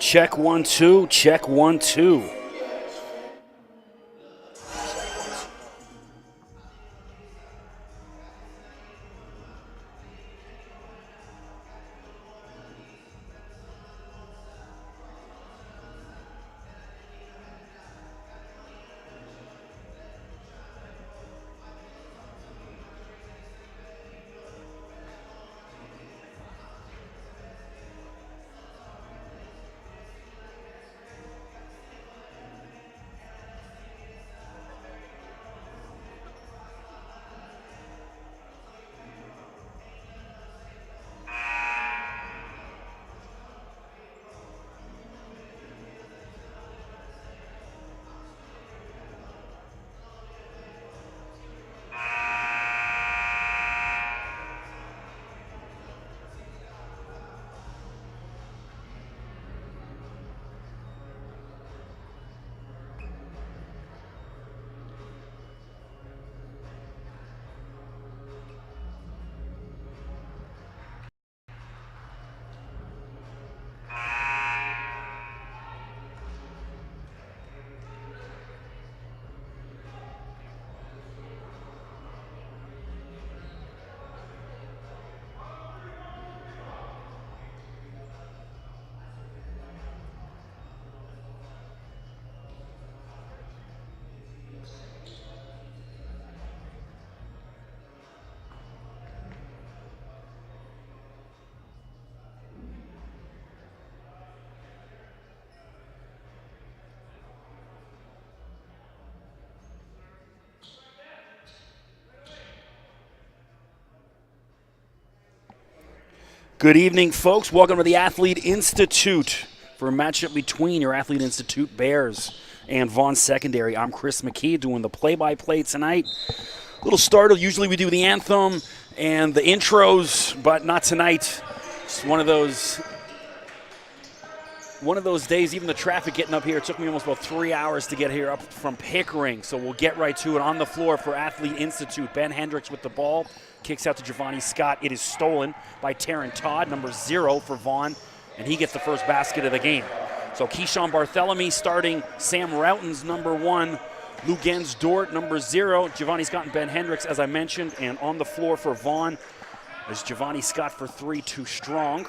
Check 1 2, check 1 2. Good evening, folks. Welcome to the Athlete Institute for a matchup between your Athlete Institute Bears and Vaughan Secondary. I'm Chris McKee doing the play-by-play tonight. A little startled. Usually we do the anthem and the intros, but not tonight. It's one of those days, even the traffic getting up here, it took me almost about 3 hours to get here up from Pickering. So we'll get right to it. On the floor for Athlete Institute, Ben Hendricks with the ball. Kicks out to Giovanni Scott. It is stolen by Taryn Todd, number 0 for Vaughan, and he gets the first basket of the game. So Keyshawn Barthélemy starting, Sam Routen's number 1, Lugens Dort, number 0, Giovanni Scott and Ben Hendricks, as I mentioned, and on the floor for Vaughan is Giovanni Scott for 3, too strong.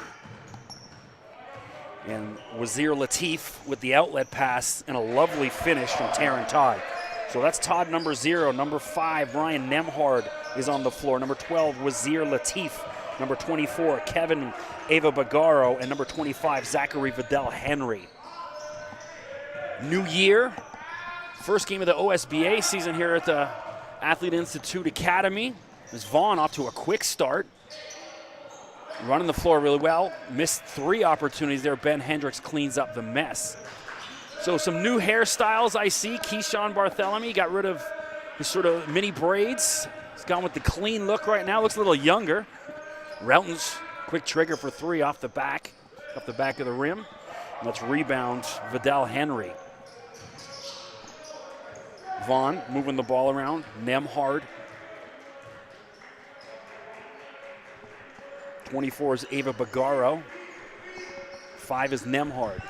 And Wazir Latif with the outlet pass and a lovely finish from Taryn Todd. So that's Todd, number 0. Number 5, Ryan Nemhard is on the floor. Number 12, Wazir Latif. Number 24, Kevin Ava Bagaro. And number 25, Zachary Vidal Henry. New year, first game of the OSBA season here at the Athlete Institute Academy. Is Vaughan off to a quick start. Running the floor really well. Missed 3 opportunities there. Ben Hendricks cleans up the mess. So some new hairstyles I see. Keyshawn Barthélemy got rid of his sort of mini braids. He's gone with the clean look right now. Looks a little younger. Routen's quick trigger for 3 off the back of the rim. Let's rebound Vidal Henry. Vaughan moving the ball around. Nemhard. 24 is Ava Bagaro. 5 is Nemhard.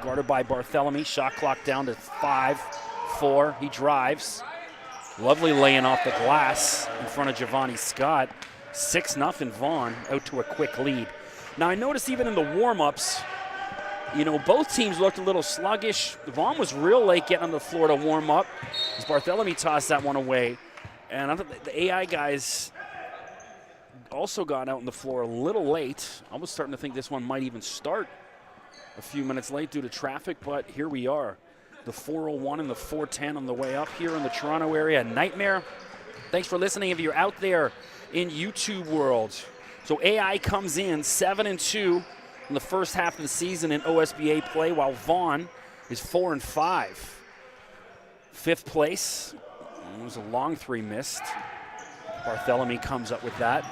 Guarded by Barthélemy. Shot clock down to 5, 4. He drives. Lovely laying off the glass in front of Giovanni Scott. 6-0 Vaughan out to a quick lead. Now I noticed even in the warm-ups, both teams looked a little sluggish. Vaughan was real late getting on the floor to warm up as Barthélemy tossed that one away. And I thought the AI guys also got out on the floor a little late. I was starting to think this one might even start a few minutes late due to traffic, but here we are. The 401 and the 410 on the way up here in the Toronto area. Nightmare. Thanks for listening if you're out there in YouTube world. So AI comes in 7-2 in the first half of the season in OSBA play, while Vaughan is 4-5. 5th place. It was a long 3 missed. Barthélemy comes up with that.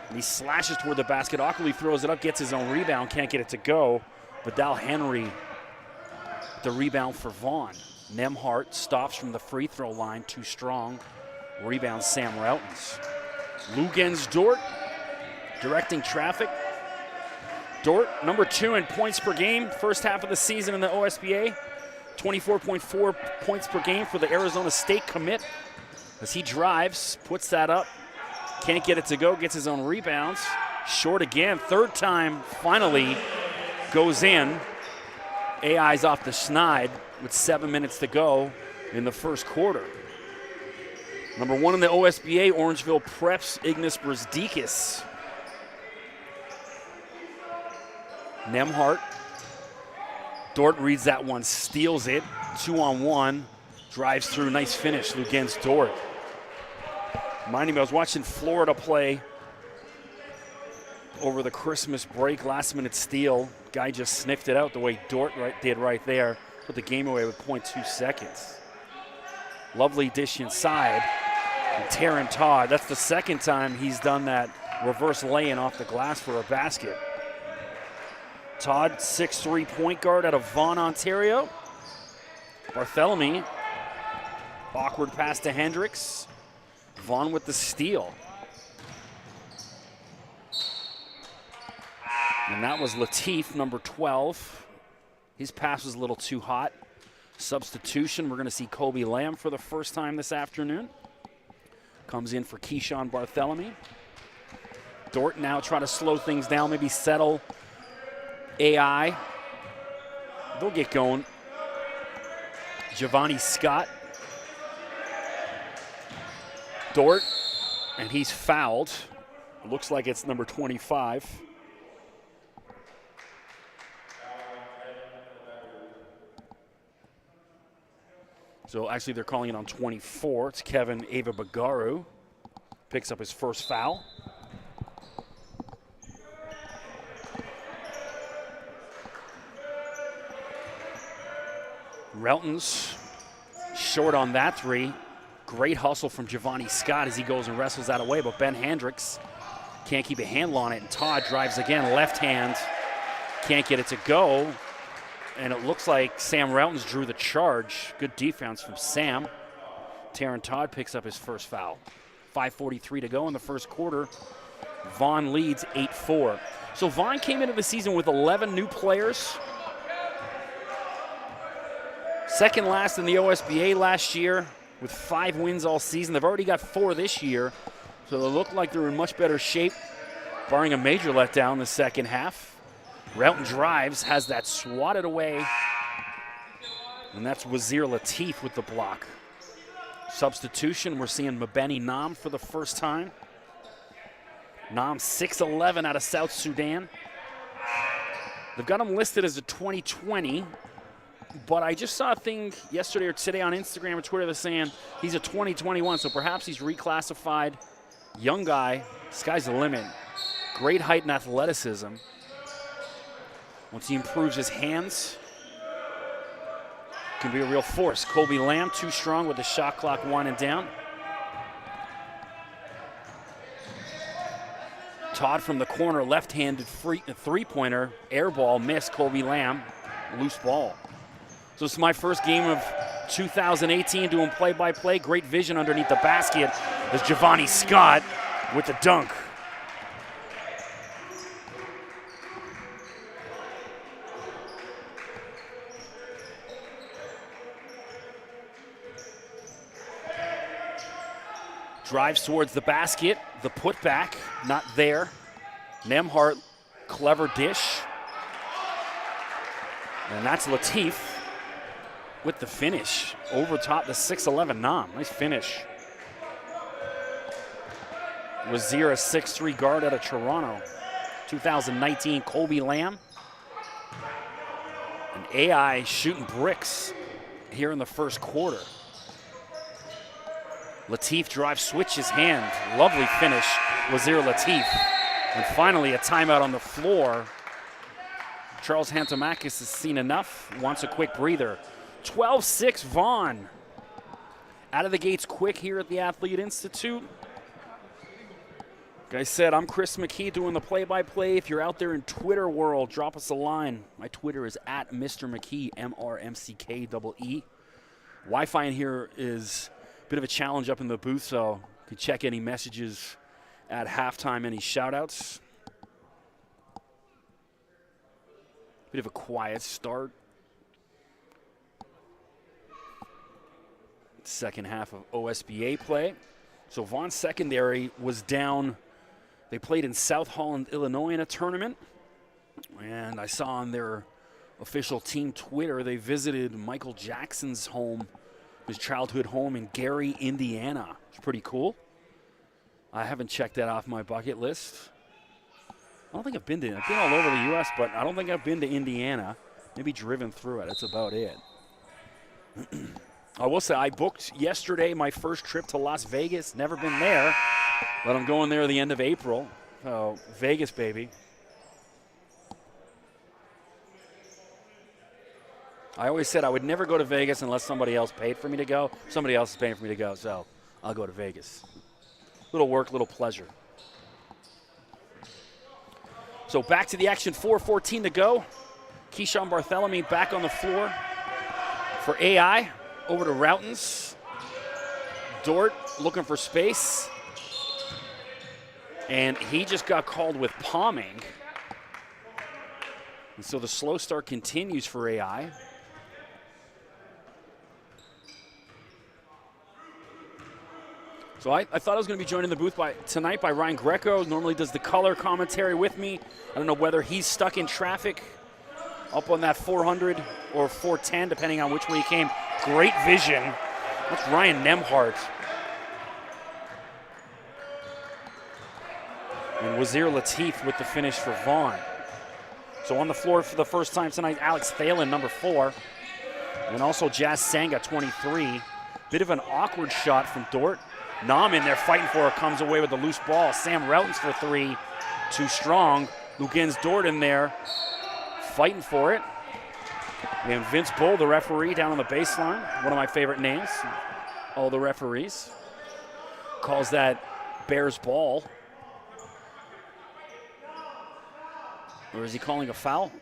And he slashes toward the basket. Awkwardly throws it up, gets his own rebound, can't get it to go. Vidal Henry, the rebound for Vaughan. Nemhard stops from the free throw line, too strong. Rebound Sam Routens. Lugens Dort directing traffic. Dort, number 2 in points per game, first half of the season in the OSBA. 24.4 points per game for the Arizona State commit. As he drives, puts that up, can't get it to go, gets his own rebounds. Short again, third time, finally goes in. AI's off the schneid with 7 minutes to go in the first quarter. Number 1 in the OSBA, Orangeville Preps, Ignas Brzdikis. Nemhart. Dort reads that one, steals it. 2-on-1, drives through, nice finish against Dort. Reminding me, I was watching Florida play over the Christmas break, last minute steal. Guy just sniffed it out the way Dort did right there. Put the game away with 0.2 seconds. Lovely dish inside. And Taron Todd, that's the second time he's done that reverse lay-in off the glass for a basket. Todd, 6'3" point guard out of Vaughan, Ontario. Barthélemy, awkward pass to Hendricks. Vaughan with the steal. And that was Latif, number 12. His pass was a little too hot. Substitution, we're going to see Kobe Lamb for the first time this afternoon. Comes in for Keyshawn Barthélemy. Dort now trying to slow things down, maybe settle AI. They'll get going. Giovanni Scott. Dort, and he's fouled. It looks like it's number 25. So actually they're calling it on 24. It's Kevin Ava-Bagaru. Picks up his first foul. Relton's short on that three. Great hustle from Giovanni Scott as he goes and wrestles that away, but Ben Hendricks can't keep a handle on it, and Todd drives again, left hand, can't get it to go, and it looks like Sam Relton's drew the charge. Good defense from Sam. Taron Todd picks up his first foul. 5:43 to go in the first quarter. Vaughan leads 8-4. So Vaughan came into the season with 11 new players. Second last in the OSBA last year with 5 wins all season. They've already got 4 this year, so they look like they're in much better shape, barring a major letdown in the second half. Relton drives, has that swatted away, and that's Wazir Latif with the block. Substitution, we're seeing Mabeni Nam for the first time. Nam, 6'11" out of South Sudan. They've got him listed as a 2020, but I just saw a thing yesterday or today on Instagram or Twitter that's saying he's a 2021, so perhaps he's reclassified. Young guy, sky's the limit. Great height and athleticism. Once he improves his hands, can be a real force. Kobe Lamb, too strong with the shot clock winding down. Todd from the corner, left-handed three-pointer, air ball, missed. Kobe Lamb, loose ball. So this is my first game of 2018 doing play-by-play. Great vision underneath the basket as Giovanni Scott with the dunk. Drives towards the basket, the putback, not there. Nemhart, clever dish. And that's Latif with the finish. Over top the 6'11" Nam, nice finish. Wazir, a 6'3" guard out of Toronto. 2019, Kobe Lamb. And AI shooting bricks here in the first quarter. Latif drives, switches hand. Lovely finish, Wazir Latif. And finally, a timeout on the floor. Charles Hantamakis has seen enough, wants a quick breather. 12-6 Vaughan. Out of the gates quick here at the Athlete Institute. Like I said, I'm Chris McKee doing the play-by-play. If you're out there in Twitter world, drop us a line. My Twitter is at Mr. McKee, MRMCKEE. Wi-Fi in here is bit of a challenge up in the booth, so you can check any messages at halftime, any shout-outs. Bit of a quiet start. Second half of OSBA play. So Vaughan Secondary was down. They played in South Holland, Illinois in a tournament. And I saw on their official team Twitter, they visited Michael Jackson's home, his childhood home in Gary, Indiana. It's pretty cool. I haven't checked that off my bucket list. I don't think I've been all over the U.S., but I don't think I've been to Indiana. Maybe driven through it. That's about it. I will say I booked yesterday my first trip to Las Vegas. Never been there, but I'm going there the end of April. So Vegas, baby. I always said I would never go to Vegas unless somebody else paid for me to go. Somebody else is paying for me to go, so I'll go to Vegas. Little work, little pleasure. So back to the action, 4:14 to go. Keyshawn Barthélemy back on the floor for AI. Over to Routens. Dort looking for space. And he just got called with palming. And so the slow start continues for AI. So I thought I was going to be joined in the booth tonight by Ryan Greco. Normally does the color commentary with me. I don't know whether he's stuck in traffic up on that 400 or 410, depending on which way he came. Great vision. That's Ryan Nemhart. And Wazir Latif with the finish for Vaughan. So on the floor for the first time tonight, Alex Thalen, number 4. And also Jazz Sanga, 23. Bit of an awkward shot from Dort. Nam in there fighting for it, comes away with the loose ball. Sam Routens for 3, too strong. Lugens Dort in there, fighting for it. And Vince Bull, the referee, down on the baseline. One of my favorite names, all the referees. Calls that Bears ball. Or is he calling a foul?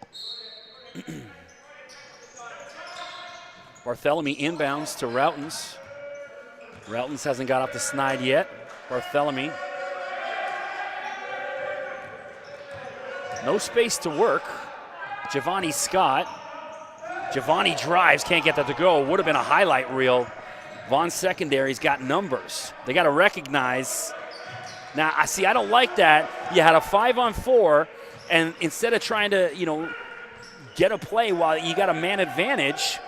Barthélemy inbounds to Routens. Routens hasn't got up the snide yet. Barthélemy. No space to work. Giovanni Scott. Giovanni drives, can't get that to go. Would have been a highlight reel. Vaughan Secondary's got numbers. They got to recognize. Now, I don't like that. You had a 5-on-4, and instead of trying to, get a play while you got a man advantage,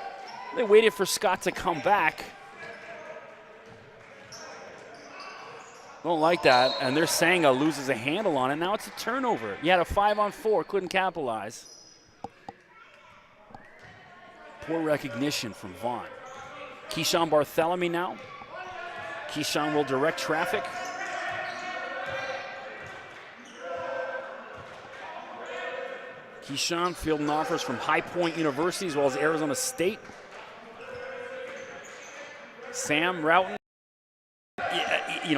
they waited for Scott to come back. Don't like that, and they're saying loses a handle on it. Now it's a turnover. You had a 5-on-4, couldn't capitalize. Poor recognition from Vaughan. Keyshawn Barthélemy now. Keyshawn will direct traffic. Keyshawn fielding offers from High Point University as well as Arizona State. Sam Routens,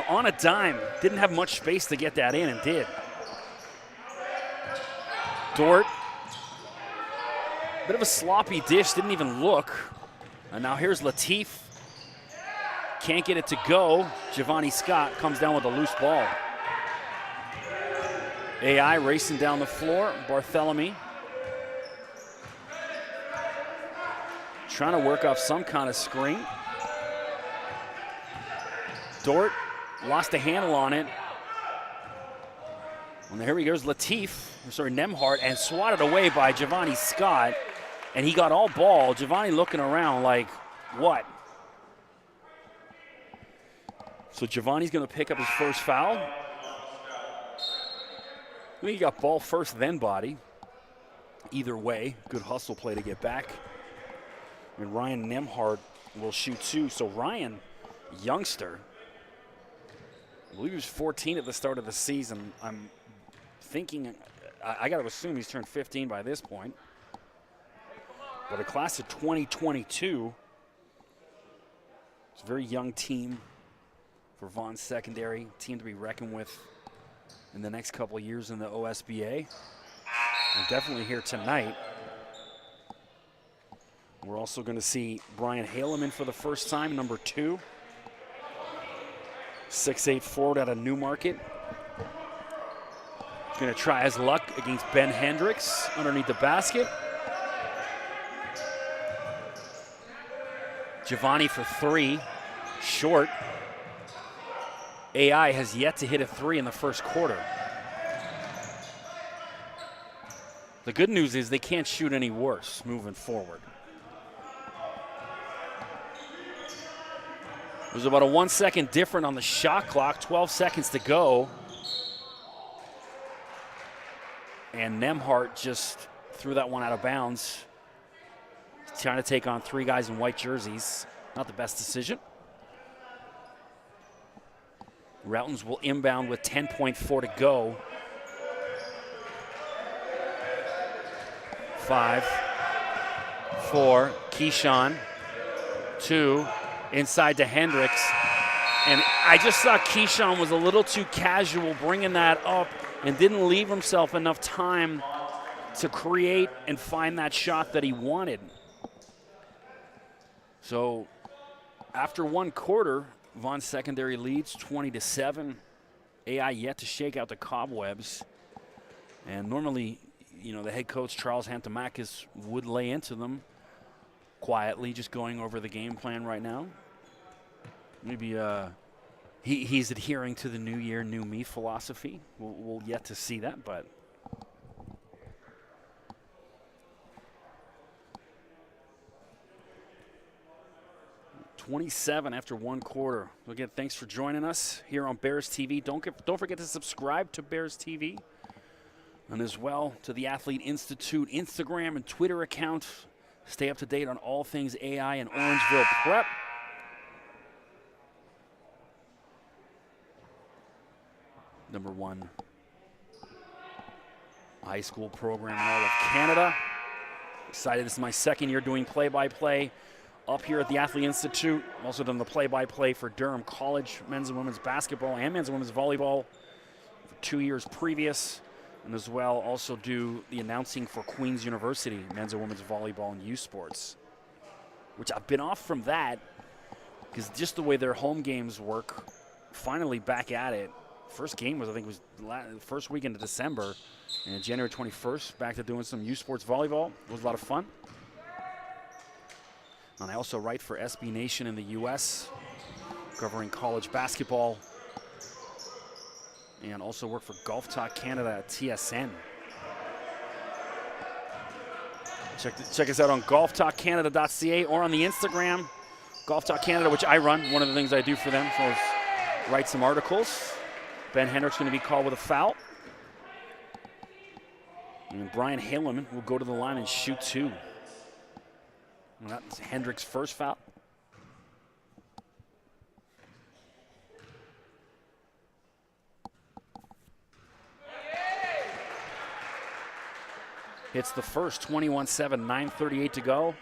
on a dime, didn't have much space to get that in and did. Dort, bit of a sloppy dish, didn't even look. And now here's Latif. Can't get it to go. Giovanni Scott comes down with a loose ball. AI racing down the floor. Barthélemy trying to work off some kind of screen. Dort lost a handle on it. And here he goes, Nemhart, and swatted away by Giovanni Scott. And he got all ball. Giovanni looking around like, what? So Giovanni's going to pick up his first foul. I think he got ball first, then body. Either way, good hustle play to get back. And Ryan Nemhart will shoot 2. So Ryan, youngster, I believe he was 14 at the start of the season. I'm thinking, I got to assume he's turned 15 by this point. But a class of 2022. It's a very young team for Vaughan Secondary, team to be reckoned with in the next couple of years in the OSBA. And definitely here tonight. We're also going to see Brian Haleman for the first time, number 2. 6'8" forward out of Newmarket. He's going to try his luck against Ben Hendricks underneath the basket. Giovanni for 3, short. AI has yet to hit a 3 in the first quarter. The good news is they can't shoot any worse moving forward. There's about a 1 second different on the shot clock, 12 seconds to go. And Nembhard just threw that one out of bounds. He's trying to take on 3 guys in white jerseys. Not the best decision. Routens will inbound with 10.4 to go. 5, 4, Keyshawn, 2, inside to Hendricks. And I just thought Keyshawn was a little too casual bringing that up and didn't leave himself enough time to create and find that shot that he wanted. So after 1 quarter, Vaughan secondary leads 20-7. AI yet to shake out the cobwebs. And normally, you know, the head coach, Charles Hantamakis, would lay into them quietly, just going over the game plan right now. Maybe he's adhering to the new year, new me philosophy. We'll yet to see that, but 27 after 1 quarter. Again, thanks for joining us here on Bears TV. Don't forget to subscribe to Bears TV, and as well to the Athlete Institute Instagram and Twitter account. Stay up to date on all things AI and Orangeville Prep. #1 high school program in all of Canada. Excited, this is my 2nd year doing play-by-play up here at the Athlete Institute. I've also done the play-by-play for Durham College men's and women's basketball and men's and women's volleyball for 2 years previous, and as well also do the announcing for Queen's University men's and women's volleyball and youth sports, which I've been off from that because just the way their home games work, finally back at it. First game was, I think, was the first weekend of December, and January 21st, back to doing some youth sports volleyball. It was a lot of fun. And I also write for SB Nation in the U.S., covering college basketball, and also work for Golf Talk Canada at TSN. Check us out on golftalkcanada.ca or on the Instagram, Golf Talk Canada, which I run. One of the things I do for them is write some articles. Ben Hendricks going to be called with a foul. And Brian Haleman will go to the line and shoot 2. And that's Hendricks' first foul. Hits the first, 21-7, 9:38 to go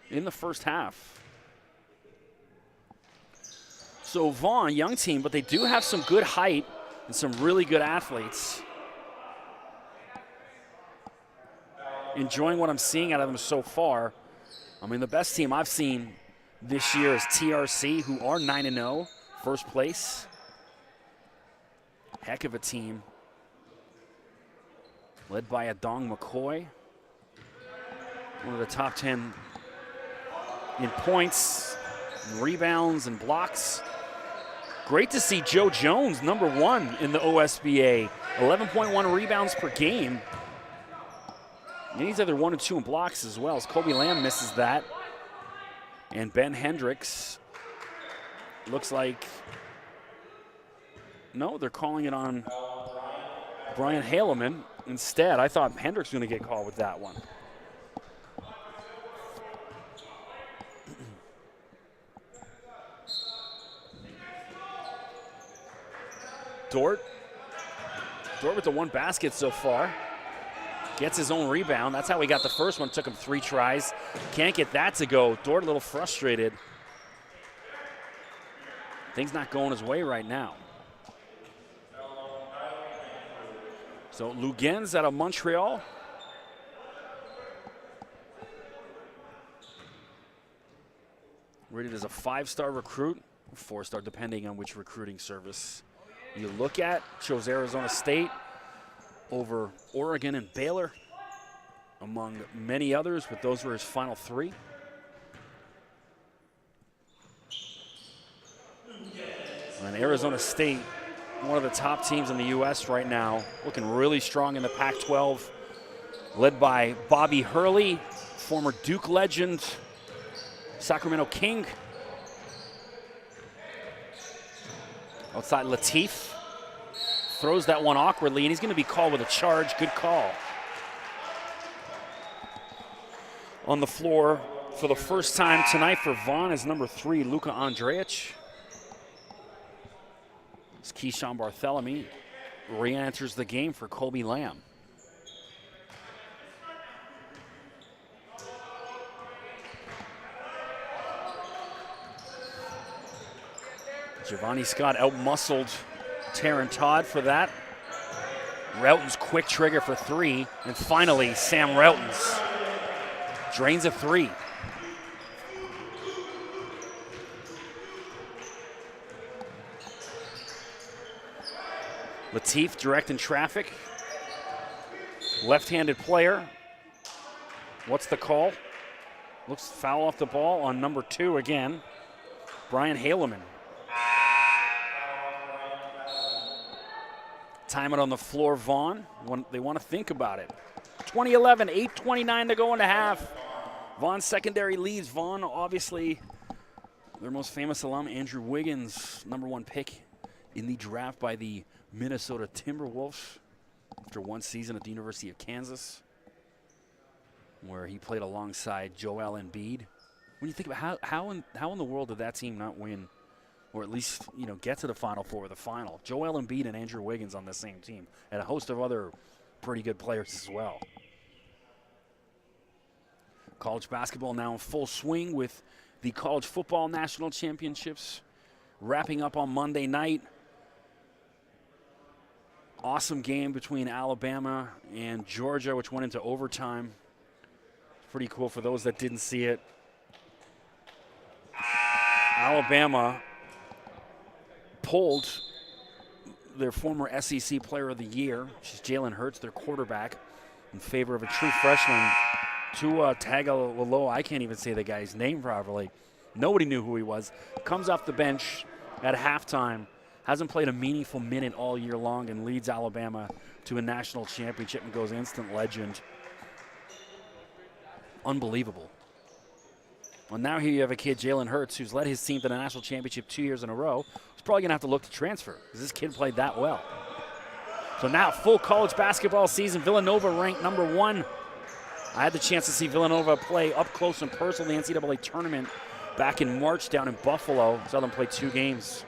in the first half. So Vaughan, young team, but they do have some good height and some really good athletes. Enjoying what I'm seeing out of them so far. I mean, the best team I've seen this year is TRC, who are 9-0, first place. Heck of a team. Led by Adong McCoy. One of the top 10 in points, and rebounds, and blocks. Great to see Joe Jones, #1 in the OSBA. 11.1 rebounds per game. And he's either 1 or 2 in blocks as well, as Kobe Lamb misses that. And Ben Hendricks looks like, no, they're calling it on Brian Haleman instead. I thought Hendricks was going to get called with that one. Dort with the 1 basket so far. Gets his own rebound. That's how he got the first one. Took him 3 tries. Can't get that to go. Dort a little frustrated. Things not going his way right now. So Lugens out of Montreal. Rated as a 5-star recruit, 4-star depending on which recruiting service you look at. Chose Arizona State over Oregon and Baylor, among many others, but those were his final 3. And Arizona State, one of the top teams in the U.S. right now, looking really strong in the Pac-12, led by Bobby Hurley, former Duke legend, Sacramento King. Outside Latif, throws that one awkwardly, and he's going to be called with a charge. Good call. On the floor for the first time tonight for Vaughan is number 3, Luka Andrejic. As Keyshawn Barthélemy re-enters the game for Colby Lamb. Giovanni Scott out-muscled Taryn Todd for that. Routens quick trigger for 3, and finally Sam Routens drains a 3. Latif directing traffic. Left-handed player. What's the call? Looks foul off the ball on number 2 again. Brian Haleman. Time it on the floor, Vaughan. They want to think about it. 2011, 8:29 to go in the half. Vaughan secondary leads. Vaughan, obviously, their most famous alum, Andrew Wiggins, number 1 pick in the draft by the Minnesota Timberwolves after 1 season at the University of Kansas, where he played alongside Joel Embiid. When you think about how in the world did that team not win, or at least, you know, get to the Final Four or the final? Joel Embiid and Andrew Wiggins on the same team, and a host of other pretty good players as well. College basketball now in full swing with the College Football National Championships wrapping up on Monday night. Awesome game between Alabama and Georgia, which went into overtime. Pretty cool for those that didn't see it. Alabama pulled their former SEC Player of the Year, which is Jalen Hurts, their quarterback, in favor of a true freshman, Tua Tagovailoa. I can't even say the guy's name properly. Nobody knew who he was. Comes off the bench at halftime, hasn't played a meaningful minute all year long, and leads Alabama to a national championship and goes instant legend. Unbelievable. Well, now here you have a kid, Jalen Hurts, who's led his team to the national championship 2 years in a row. He's probably going to have to look to transfer because this kid played that well. So now full college basketball season. Villanova ranked number 1. I had the chance to see Villanova play up close and personal in the NCAA tournament back in March down in Buffalo. Saw them play 2 games.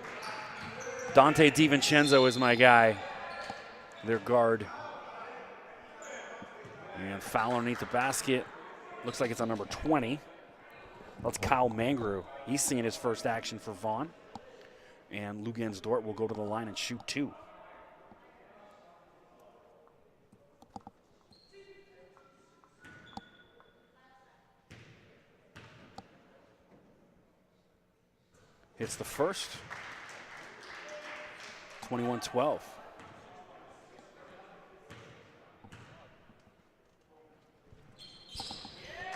Dante DiVincenzo is my guy, their guard. And foul underneath the basket. Looks like it's on number 20. That's Kyle Mangrew. He's seeing his first action for Vaughan. And Lugens Dort will go to the line and shoot 2. Hits the first. 21-12.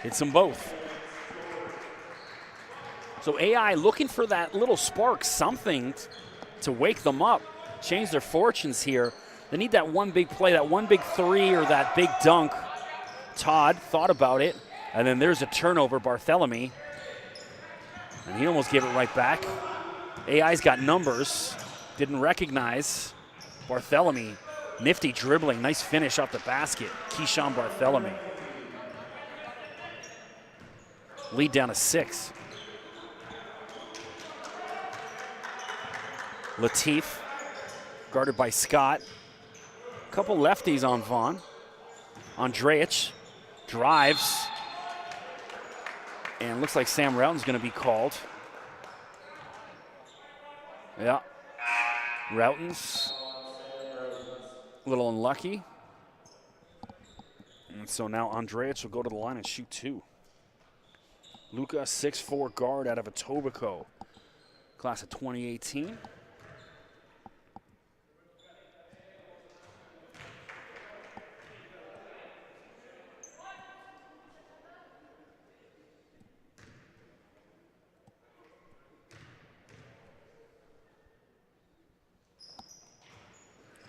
Hits them both. So AI looking for that little spark, something to wake them up, change their fortunes here. They need that one big play, that one big 3 or that big dunk. Todd thought about it, and then there's a turnover, Barthélemy. And he almost gave it right back. AI's got numbers, didn't recognize Barthélemy. Nifty dribbling, nice finish off the basket. Keyshawn Barthélemy. Lead down to 6. Latif, guarded by Scott. Couple lefties on Vaughan. Andrejic drives. And looks like Sam Routen's going to be called. Yeah. Routen's a little unlucky. And so now Andrejic will go to the line and shoot 2. Luka, 6'4" guard out of Etobicoke, class of 2018.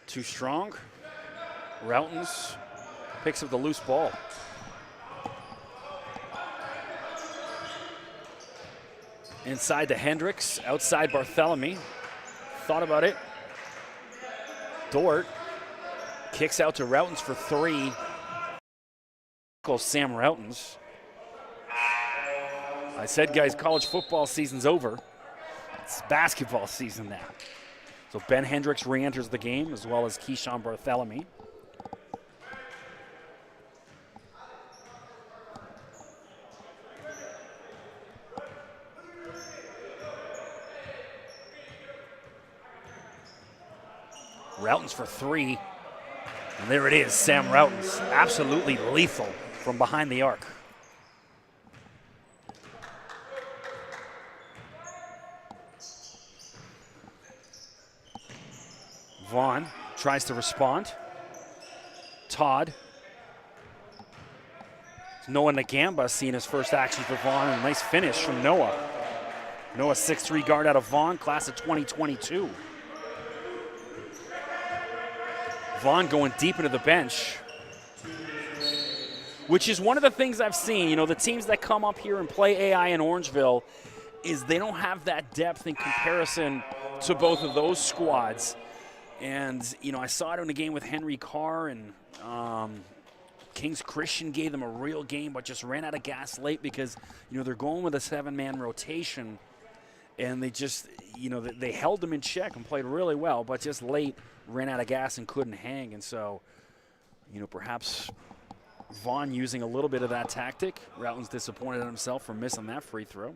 Too strong. Routens picks up the loose ball. Inside to Hendricks, outside Barthélemy. Thought about it. Dort kicks out to Routens for 3. Sam Routens. I said, guys, college football season's over. It's basketball season now. So Ben Hendricks re-enters the game, as well as Keyshawn Barthélemy. Routens for 3. And there it is, Sam Routens. Absolutely lethal from behind the arc. Vaughan tries to respond. Todd. Noah Nagamba seeing his first action for Vaughan. A nice finish from Noah. Noah 6'3" guard out of Vaughan, class of 2022. Vaughan going deep into the bench, which is one of the things I've seen. You know, the teams that come up here and play AI in Orangeville is they don't have that depth in comparison to both of those squads. And, you know, I saw it in a game with Henry Carr, and Kings Christian gave them a real game, but just ran out of gas late because, you know, they're going with a 7-man rotation. And they just, you know, they held them in check and played really well, but just late ran out of gas and couldn't hang. And so, you know, perhaps Vaughan using a little bit of that tactic. Routens disappointed in himself for missing that free throw.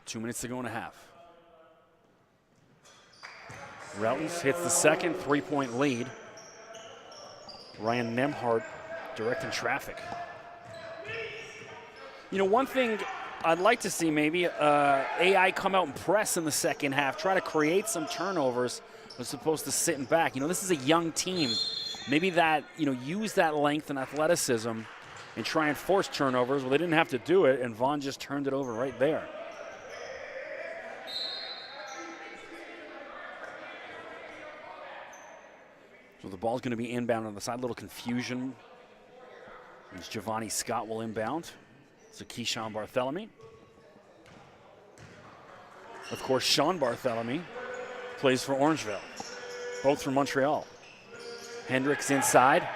Two minutes to go in a half. Routens hits the second, 3-point lead. Ryan Nemhart directing traffic. You know, one thing I'd like to see maybe AI come out and press in the second half, try to create some turnovers as opposed to sitting back. You know, this is a young team. Maybe that, you know, use that length and athleticism and try and force turnovers. Well, they didn't have to do it, and Vaughan just turned it over right there. So the ball's going to be inbound on the side. A little confusion as Giovanni Scott will inbound. So Keyshawn Barthélemy. Of course, Sean Barthélemy plays for Orangeville, both from Montreal. Hendricks inside.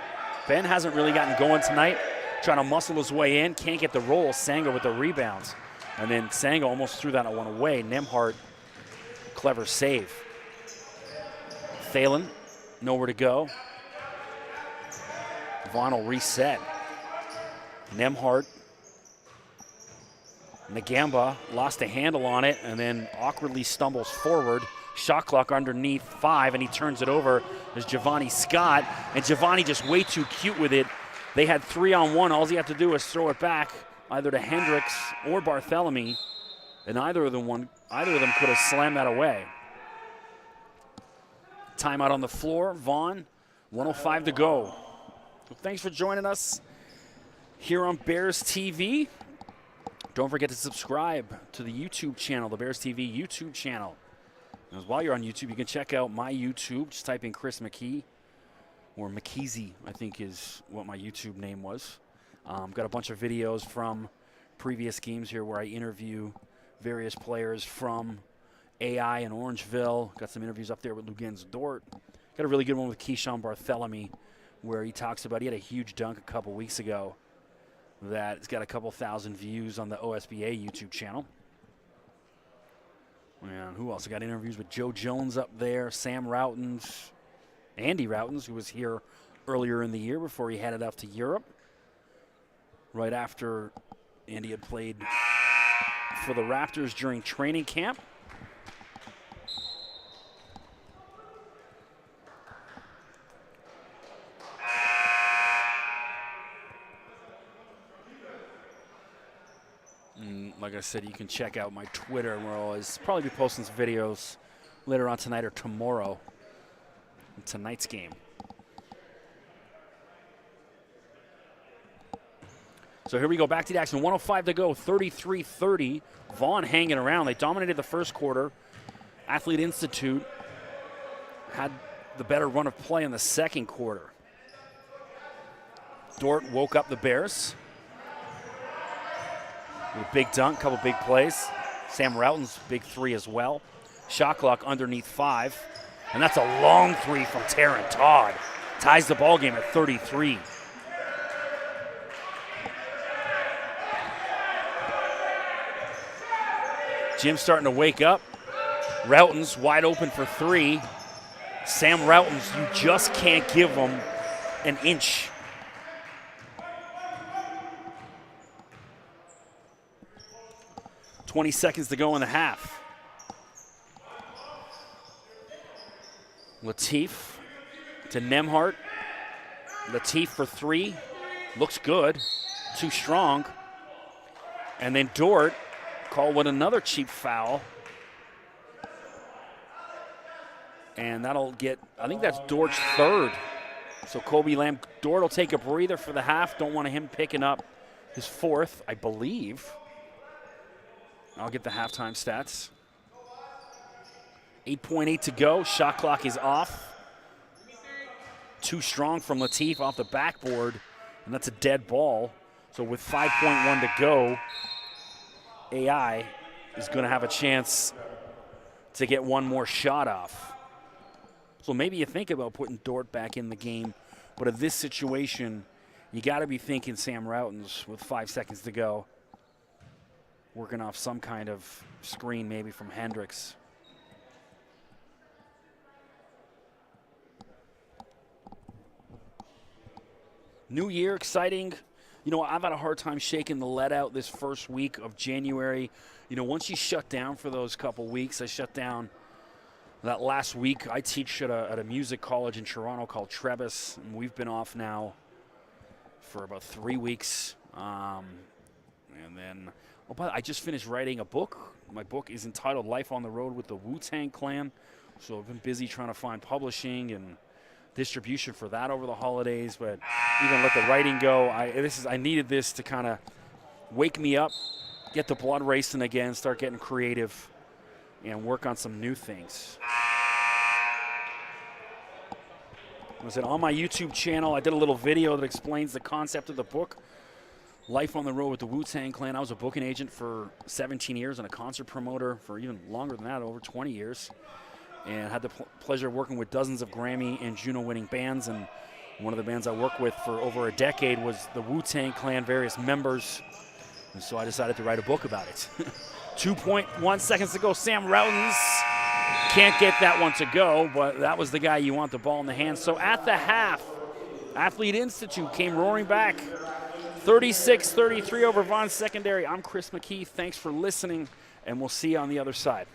Ben hasn't really gotten going tonight, trying to muscle his way in, can't get the roll. Sango with the rebounds. And then Sango almost threw that one away. Nemhart, clever save. Thalen, nowhere to go. Vaughan will reset. Nemhart. Nagamba lost a handle on it and then awkwardly stumbles forward. Shot clock underneath 5, and he turns it over. There's Giovanni Scott, and Giovanni just way too cute with it. They had 3-on-1. All he had to do is throw it back either to Hendricks or Barthélemy, and either of them could have slammed that away. Timeout on the floor. Vaughan, 1:05 to go. Well, thanks for joining us here on Bears TV. Don't forget to subscribe to the YouTube channel, the Bears TV YouTube channel. And while you're on YouTube, you can check out my YouTube. Just type in Chris McKee, or McKeezy, I think is what my YouTube name was. Got a bunch of videos from previous games here where I interview various players from AI and Orangeville. Got some interviews up there with Lugens Dort. Got a really good one with Keyshawn Barthélemy where he talks about, he had a huge dunk a couple weeks ago that's got a couple thousand views on the OSBA YouTube channel. And who else? I got interviews with Joe Jones up there, Sam Routens, Andy Routens, who was here earlier in the year before he headed off to Europe. Right after Andy had played for the Raptors during training camp. Like I said, you can check out my Twitter where I'll always probably be posting some videos later on tonight or tomorrow in tonight's game. So So here we go, back to the action. 105 to go, 33-30. Vaughan hanging around. They dominated the first quarter. Athlete Institute had the better run of play in the second quarter. Dort woke up the Bears. With a big dunk, couple big plays. Sam Routon's big three as well. Shot clock underneath 5. And that's a long three from Taryn Todd. Ties the ball game at 33. Jim's starting to wake up. Routon's wide open for 3. Sam Routon's, you just can't give him an inch. .20 seconds to go in the half. Latif to Nemhart. Latif for 3. Looks good. Too strong. And then Dort called with another cheap foul. And that'll get, I think that's Dort's 3rd. So Kobe Lamb, Dort will take a breather for the half. Don't want him picking up his 4th, I believe. I'll get the halftime stats. 8.8 to go. Shot clock is off. Too strong from Latif off the backboard, and that's a dead ball. So with 5.1 to go, AI is going to have a chance to get one more shot off. So maybe you think about putting Dort back in the game, but in this situation, you got to be thinking Sam Routon's with 5 seconds to go, working off some kind of screen maybe from Hendricks. New year, exciting. You know, I've had a hard time shaking the let out this first week of January. You know, once you shut down for those couple weeks, I shut down that last week. I teach at a music college in Toronto called Trebas, and we've been off now for about 3 weeks. And then, I just finished writing a book. My book is entitled Life on the Road with the Wu-Tang Clan. So I've been busy trying to find publishing and distribution for that over the holidays, but even let the writing go. I needed this to kind of wake me up, get the blood racing again, start getting creative, and work on some new things. I said on my YouTube channel, I did a little video that explains the concept of the book, Life on the Road with the Wu-Tang Clan. I was a booking agent for 17 years and a concert promoter for even longer than that, over 20 years. And had the pleasure of working with dozens of Grammy and Juno-winning bands. And one of the bands I worked with for over a decade was the Wu-Tang Clan, various members. And so I decided to write a book about it. 2.1 seconds to go. Sam Routon's can't get that one to go, but that was the guy you want the ball in the hands. So at the half, Athlete Institute came roaring back. 36-33 over Vaughan Secondary. I'm Chris McKee. Thanks for listening, and we'll see you on the other side.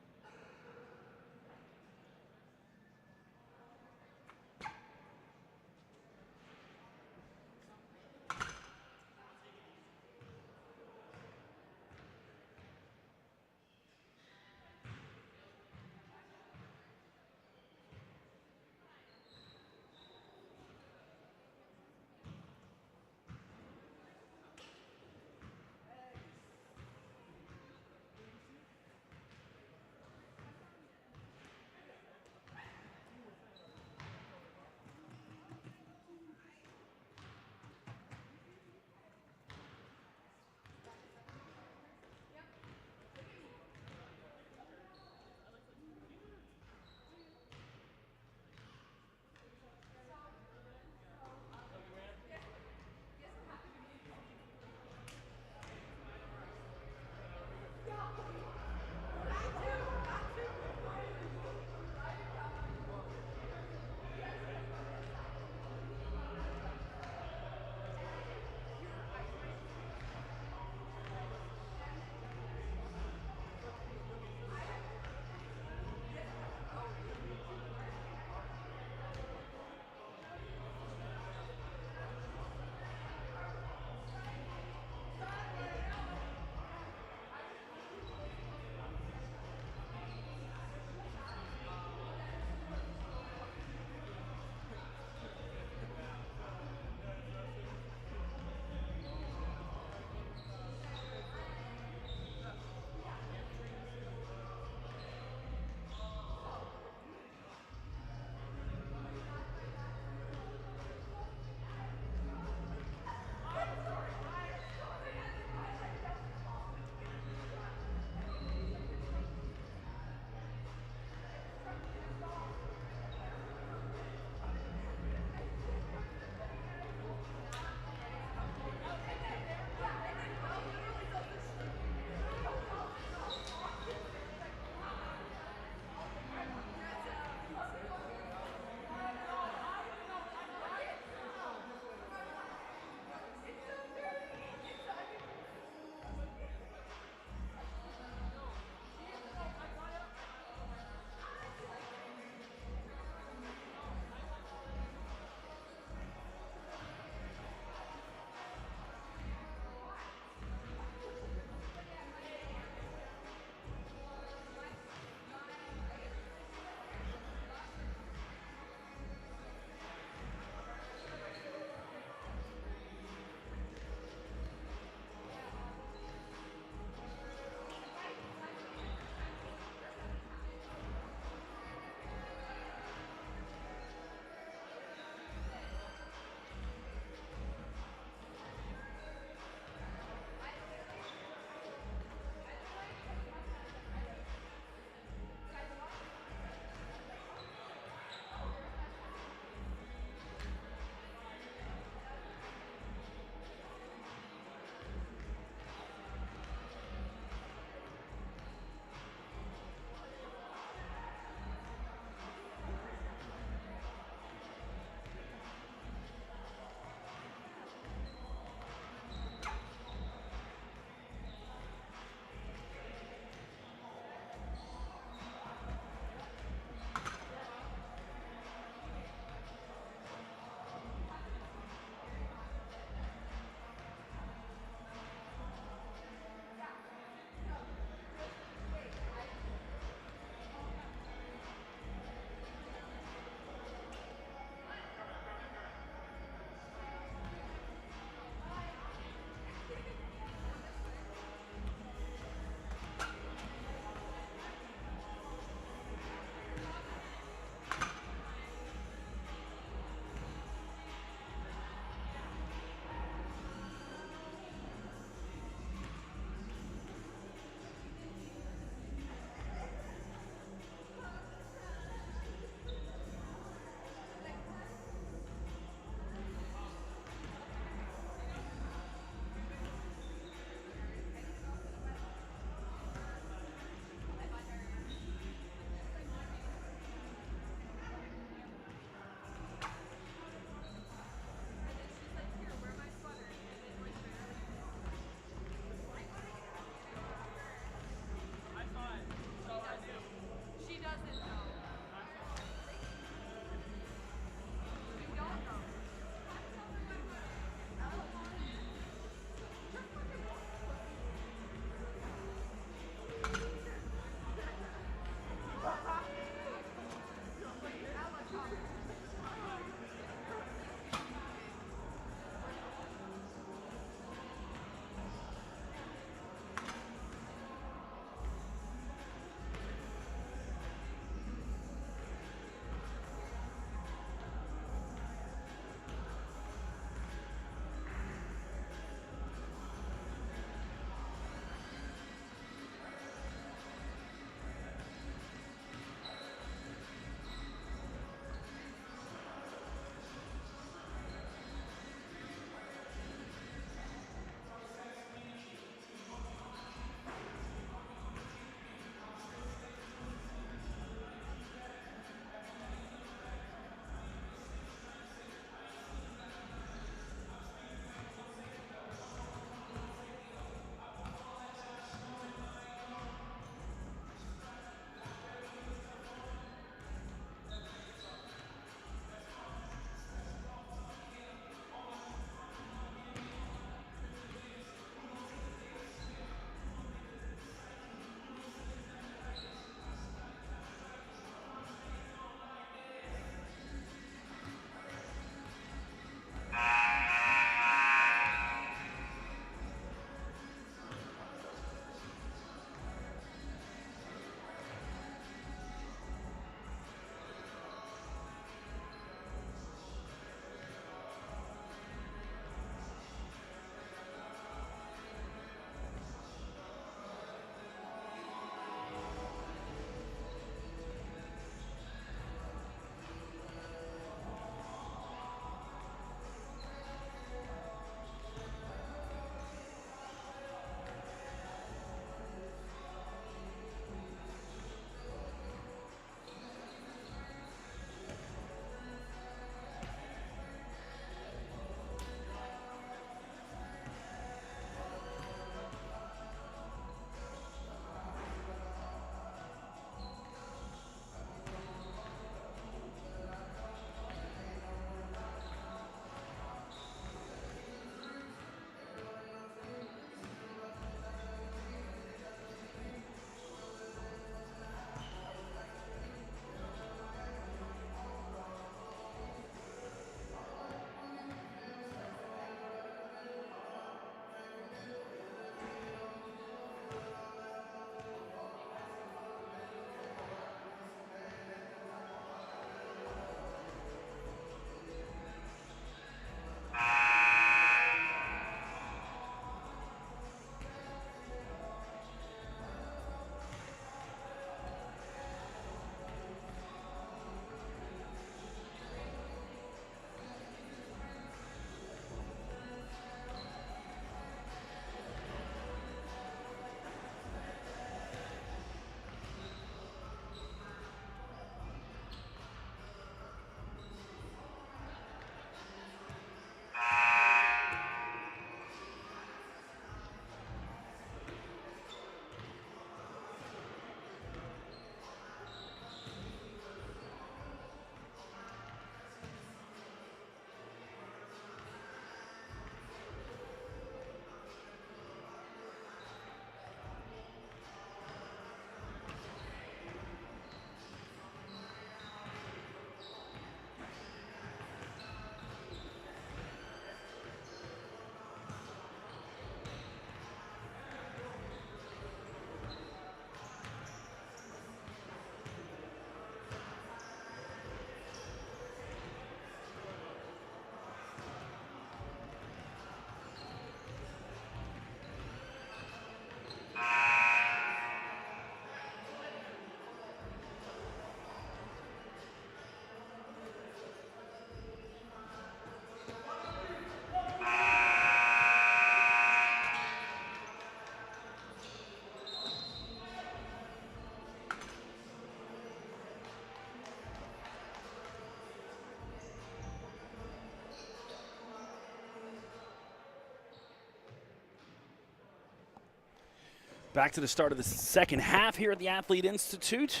Back to the start of the second half here at the Athlete Institute.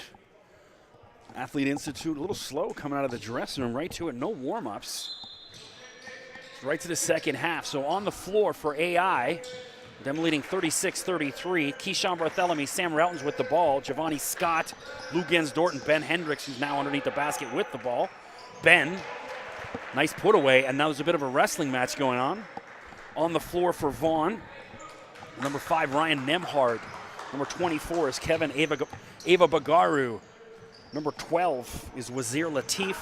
Athlete Institute a little slow coming out of the dressing room, right to it, no warm-ups. Right to the second half. So on the floor for AI, them leading 36-33. Keyshawn Barthélemy, Sam Routens with the ball. Giovanni Scott, Lou Gens-Dorton, Ben Hendricks, who's now underneath the basket with the ball. Ben, nice put away, and now there's a bit of a wrestling match going on. On the floor for Vaughan, number 5, Ryan Nemhard. Number 24 is Kevin Ava Bagaru. Number 12 is Wazir Latif.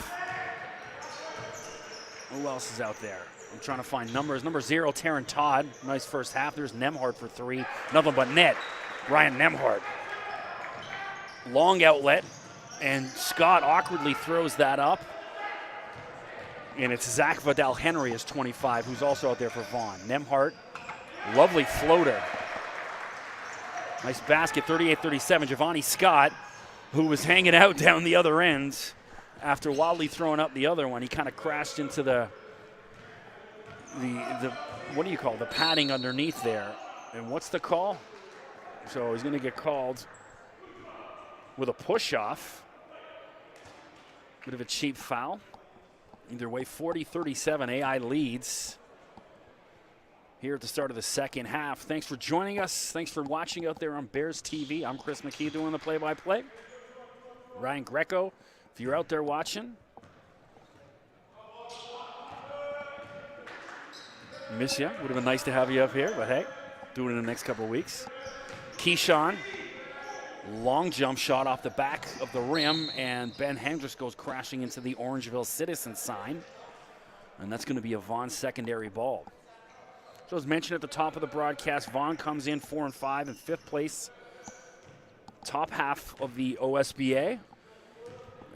Who else is out there? I'm trying to find numbers. Number 0, Taryn Todd. Nice first half. There's Nemhard for 3. Nothing but net. Ryan Nemhard. Long outlet. And Scott awkwardly throws that up. And it's Zach Vidal-Henry is 25, who's also out there for Vaughan. Nemhard, lovely floater. Nice basket, 38-37. Giovanni Scott, who was hanging out down the other end after wildly throwing up the other one. He kind of crashed into the what do you call it? The padding underneath there. And what's the call? So he's going to get called with a push-off. Bit of a cheap foul. Either way, 40-37, AI leads here at the start of the second half. Thanks for joining us. Thanks for watching out there on Bears TV. I'm Chris McKee doing the play-by-play. Ryan Greco, if you're out there watching, miss you. Would have been nice to have you up here, but hey, do it in the next couple of weeks. Keyshawn, long jump shot off the back of the rim, and Ben Hendricks goes crashing into the Orangeville Citizen sign, and that's going to be a Vaughan secondary ball. So as mentioned at the top of the broadcast, Vaughan comes in 4-5 in 5th place, top half of the OSBA,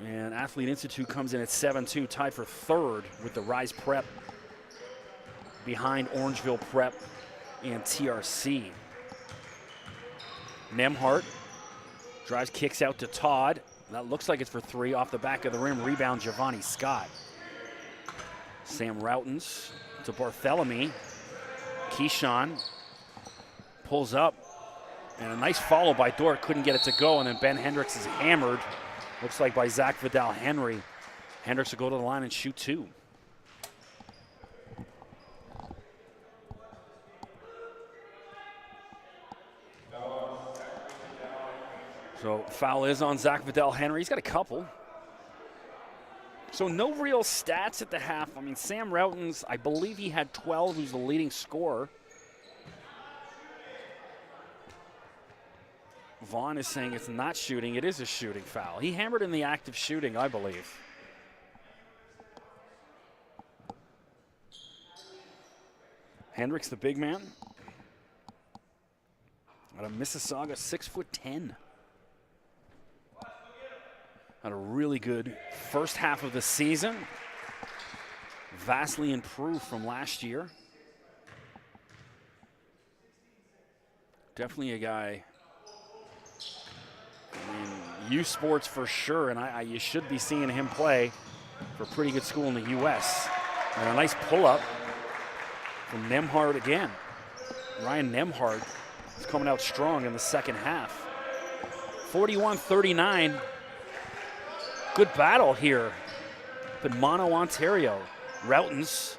and Athlete Institute comes in at 7-2, tied for 3rd with the Rise Prep behind Orangeville Prep and TRC. Nemhard drives, kicks out to Todd. That looks like it's for 3 off the back of the rim. Rebound, Giovanni Scott. Sam Routens to Barthélemy. Keyshawn pulls up. And a nice follow by Dort. Couldn't get it to go. And then Ben Hendricks is hammered. Looks like by Zach Vidal-Henry. Hendricks will go to the line and shoot 2. So foul is on Zach Vidal-Henry. He's got a couple. So no real stats at the half. I mean, Sam Routens, I believe he had 12, who's the leading scorer. Vaughan is saying it's not shooting. It is a shooting foul. He hammered in the act of shooting, I believe. Hendricks, the big man. Out of Mississauga, 6'10". Had a really good first half of the season. Vastly improved from last year. Definitely a guy, I mean, youth sports for sure, and you should be seeing him play for a pretty good school in the U.S. And a nice pull-up from Nemhard again. Ryan Nemhard is coming out strong in the second half. 41-39. Good battle here. But Mono, Ontario. Routens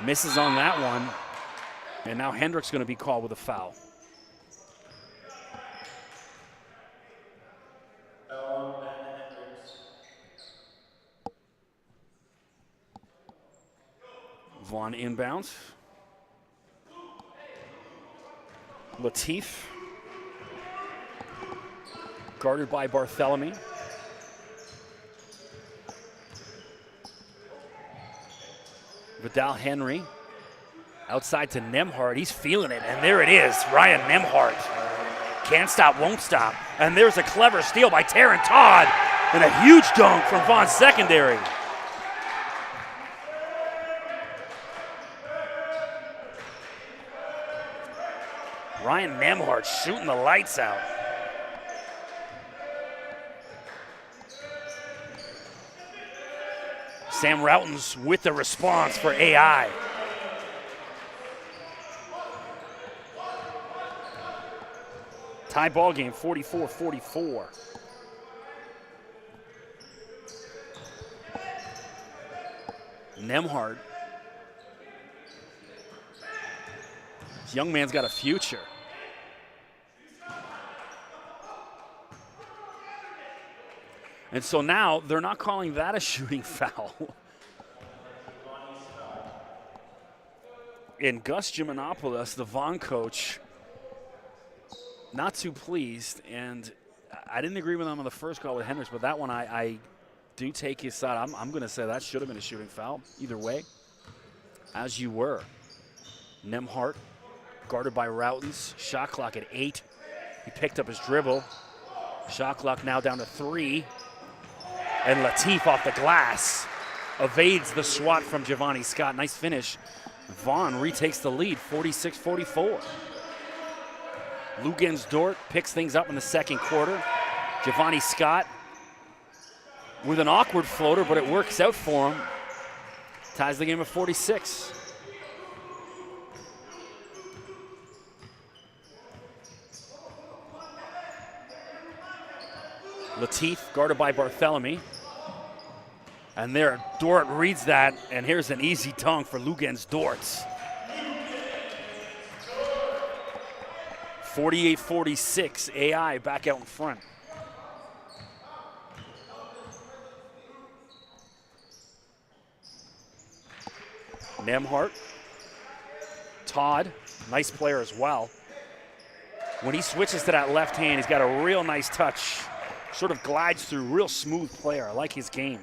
misses on that one. And now Hendricks going to be called with a foul. Vaughan inbounds. Latif. Guarded by Barthélemy. Vidal-Henry. Outside to Nemhard. He's feeling it, and there it is. Ryan Nemhard. Can't stop, won't stop. And there's a clever steal by Taryn Todd. And a huge dunk from Vaughan secondary. Ryan Nemhard shooting the lights out. Sam Routens with the response for AI. Tie ball game, 44-44. Nembhard. This young man's got a future. And so now they're not calling that a shooting foul. And Gus Gimenopoulos, the Vaughan coach, not too pleased. And I didn't agree with him on the first call with Hendricks, but that one I do take his side. I'm going to say that should have been a shooting foul either way, as you were. Nembhard guarded by Routens. Shot clock at 8. He picked up his dribble. Shot clock now down to 3. And Latif off the glass evades the swat from Giovanni Scott. Nice finish. Vaughan retakes the lead, 46-44. Lugens-Dort picks things up in the second quarter. Giovanni Scott with an awkward floater, but it works out for him. Ties the game at 46. Latif guarded by Barthélemy. And there, Dort reads that, and here's an easy dunk for Lugens-Dort. 48-46, AI back out in front. Nembhard. Todd, nice player as well. When he switches to that left hand, he's got a real nice touch. Sort of glides through, real smooth player. I like his game.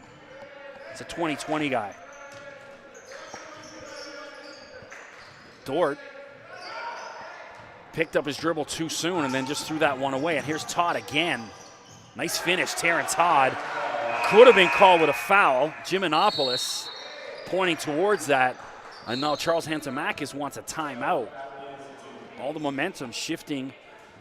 It's a 20-20 guy. Dort picked up his dribble too soon and then just threw that one away. And here's Todd again. Nice finish, Terrence Todd. Could have been called with a foul. Gimenopoulos pointing towards that. And now Charles Hantamakis wants a timeout. All the momentum shifting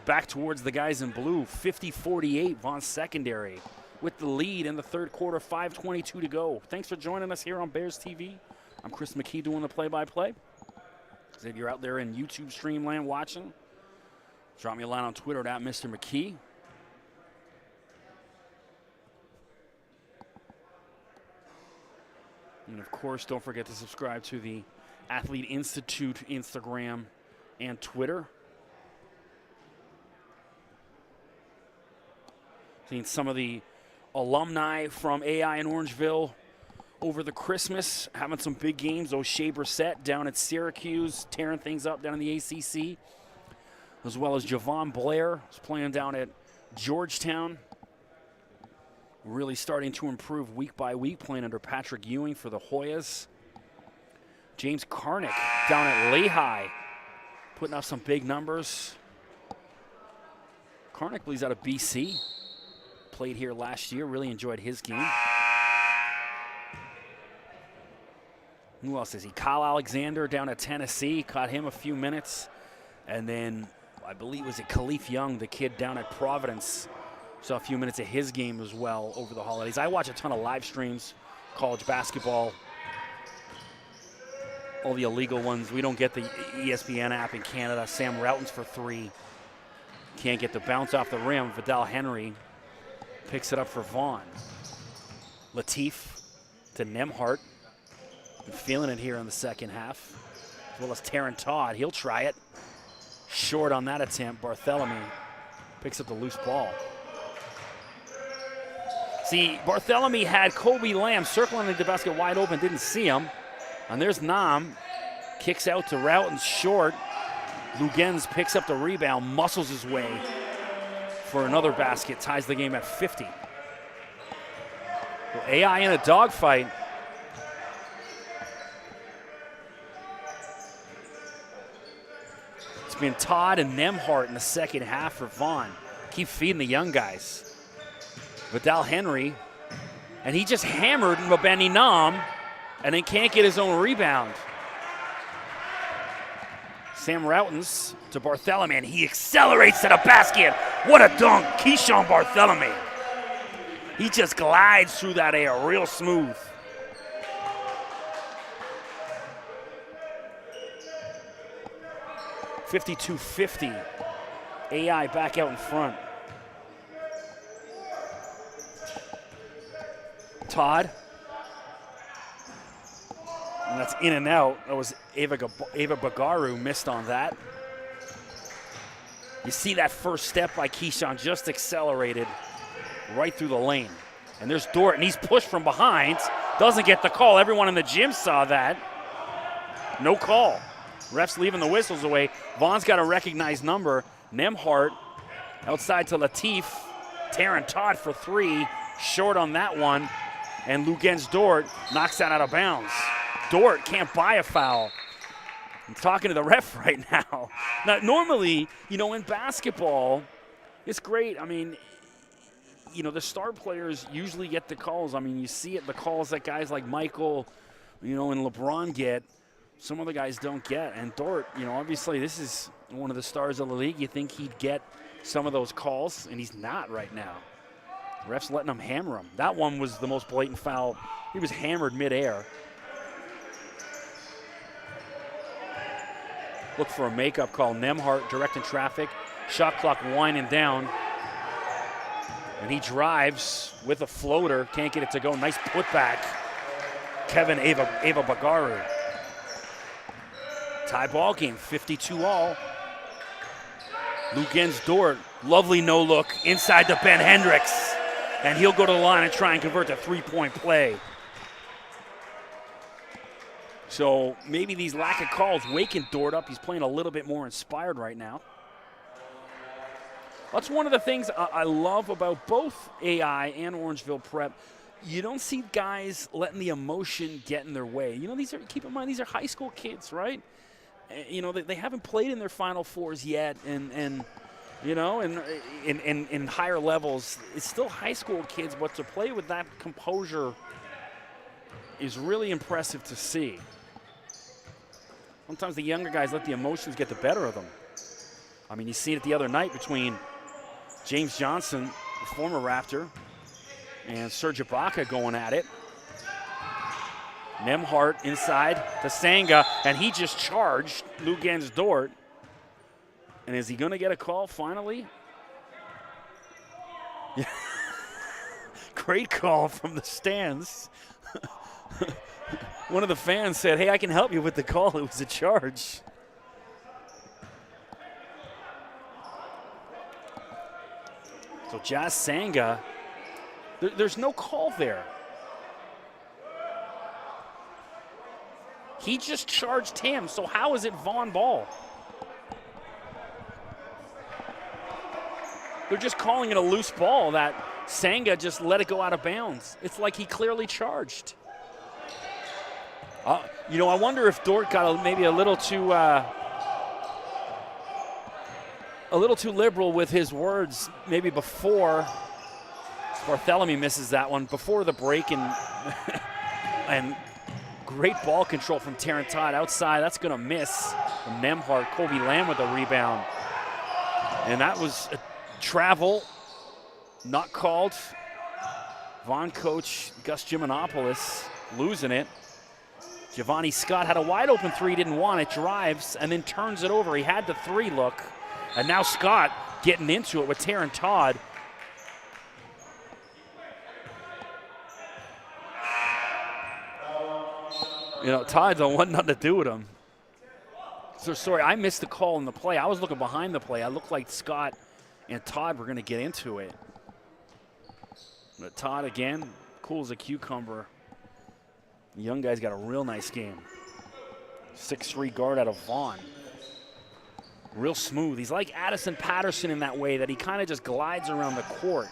back towards the guys in blue. 50-48, Vaughan secondary with the lead in the third quarter, 5:22 to go. Thanks for joining us here on Bears TV. I'm Chris McKee doing the play-by-play. If you're out there in YouTube stream land watching, drop me a line on Twitter at Mr. McKee. And of course, don't forget to subscribe to the Athlete Institute Instagram and Twitter. Seeing some of the alumni from AI in Orangeville over the Christmas, having some big games. O'Shea Brissett down at Syracuse, tearing things up down in the ACC, as well as Javon Blair is playing down at Georgetown. Really starting to improve week by week, playing under Patrick Ewing for the Hoyas. James Karnick down at Lehigh, putting up some big numbers. Karnick believes out of BC. Played here last year, really enjoyed his game. Who else is he? Kyle Alexander down at Tennessee, caught him a few minutes. And then I believe was it Khalif Young, the kid down at Providence. Saw a few minutes of his game as well over the holidays. I watch a ton of live streams, college basketball, all the illegal ones. We don't get the ESPN app in Canada. Sam Routens for 3. Can't get the bounce off the rim. Vidal Henry picks it up for Vaughan. Latif to Nembhard. Been feeling it here in the second half. As well as Terrence Todd. He'll try it. Short on that attempt. Barthélemy picks up the loose ball. See, Barthélemy had Kobe Lamb circling the basket wide open, didn't see him. And there's Nam. Kicks out to Routens short. Lugens picks up the rebound, muscles his way for another basket, ties the game at 50. So AI in a dogfight. It's been Todd and Nembhard in the second half for Vaughan. Keep feeding the young guys. Vidal Henry, and he just hammered Mbeni Nam and then can't get his own rebound. Sam Routens to Barthélemy, and he accelerates to the basket. What a dunk, Keyshawn Barthélemy. He just glides through that air real smooth. $52-50. AI back out in front. Todd. And that's in and out. That was Ava Bagaru missed on that. You see that first step by Keyshawn just accelerated right through the lane. And there's Dort, and he's pushed from behind. Doesn't get the call. Everyone in the gym saw that. No call. Ref's leaving the whistles away. Vaughn's got a recognized number. Nemhart outside to Latif. Taryn Todd for 3. Short on that one. And Lugens Dort knocks that out of bounds. Dort can't buy a foul. I'm talking to the ref right now. Now, normally, in basketball, it's great. I mean, the star players usually get the calls. I mean, you see it, the calls that guys like Michael, and LeBron get. Some other guys don't get. And Dort, obviously this is one of the stars of the league. You think he'd get some of those calls, and he's not right now. The ref's letting him hammer him. That one was the most blatant foul. He was hammered midair. Look for a makeup call. Nemhart directing traffic. Shot clock winding down. And he drives with a floater. Can't get it to go. Nice putback. Kevin Ava Bagaru. Tie ball game, 52-all. Lugens Dort, lovely no look inside to Ben Hendricks. And he'll go to the line and try and convert to three-point play. So maybe these lack of calls waking Dort up. He's playing a little bit more inspired right now. That's one of the things I love about both AI and Orangeville Prep. You don't see guys letting the emotion get in their way. Keep in mind, these are high school kids, right? They haven't played in their Final Fours yet, and in higher levels, it's still high school kids, but to play with that composure is really impressive to see. Sometimes the younger guys let the emotions get the better of them. I mean, you see it the other night between James Johnson, the former Raptor, and Serge Ibaka going at it. Nemhart inside to Sanga, and he just charged Lugens Dort. And is he going to get a call finally? Great call from the stands. One of the fans said, "Hey, I can help you with the call. It was a charge." So Jazz Sanga, there's no call there. He just charged him, so how is it Vaughan ball? They're just calling it a loose ball that Sanga just let it go out of bounds. It's like he clearly charged. I wonder if Dort got maybe a little too liberal with his words maybe before. Barthélemy misses that one before the break, and great ball control from Taryn Todd outside. That's going to miss from Nemhart. Kobe Lamb with a rebound. And that was a travel, not called. Vaughan coach Gus Gimenopoulos losing it. Giovanni Scott had a wide open three, didn't want it, drives, and then turns it over. He had the three look. And now Scott getting into it with Taryn Todd. Todd's on 1-0 to do with him. So sorry, I missed the call in the play. I was looking behind the play. I looked like Scott and Todd were going to get into it. But Todd, again, cool as a cucumber. The young guy's got a real nice game. 6'3" guard out of Vaughan. Real smooth. He's like Addison Patterson in that way, that he kind of just glides around the court.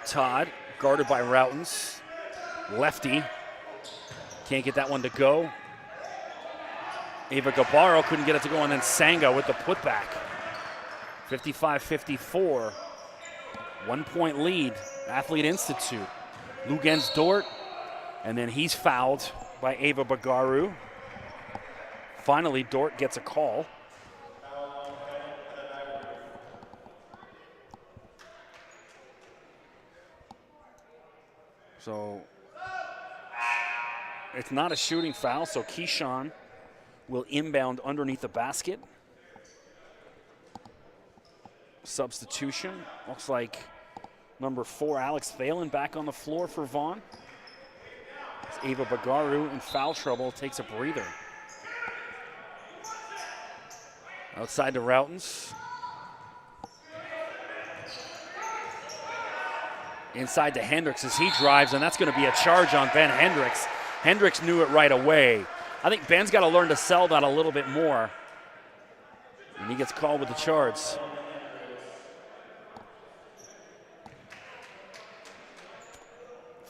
Todd, guarded by Routens. Lefty. Can't get that one to go. Ava Gabaro couldn't get it to go, and then Sanga with the putback. 55-54. 1 point lead, Athlete Institute. Lugens Dort, and then he's fouled by Ava Bagaru. Finally, Dort gets a call. So it's not a shooting foul, so Keyshawn will inbound underneath the basket. Substitution. Looks like number 4, Alex Phelan, back on the floor for Vaughan. It's Ava Bagaru in foul trouble, takes a breather. Outside to Routens. Inside to Hendricks as he drives, and that's going to be a charge on Ben Hendricks. Hendricks knew it right away. I think Ben's got to learn to sell that a little bit more. And he gets called with the charge.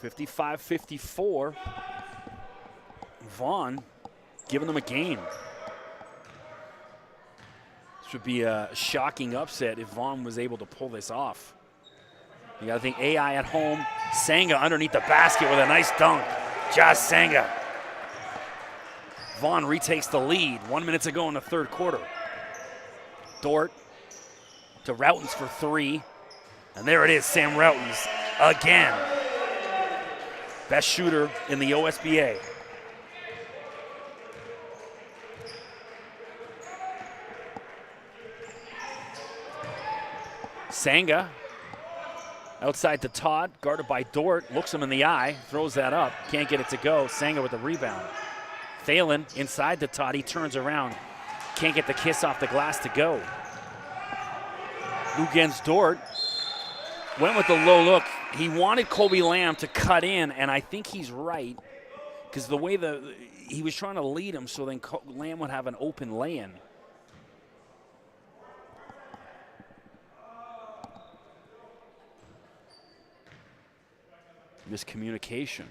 55-54. Vaughan giving them a game. This would be a shocking upset if Vaughan was able to pull this off. You got to think AI at home. Senga underneath the basket with a nice dunk. Josh Senga. Vaughan retakes the lead 1 minute to go in the third quarter. Dort to Routens for 3. And there it is, Sam Routens again. Best shooter in the OSBA. Senga outside to Todd, guarded by Dort, looks him in the eye, throws that up, can't get it to go. Senga with the rebound. Phelan inside to Todd, he turns around, can't get the kiss off the glass to go. Lugens Dort went with the low look. He wanted Kobe Lamb to cut in, and I think he's right, because the way he was trying to lead him so then Lamb would have an open lay-in. Miscommunication.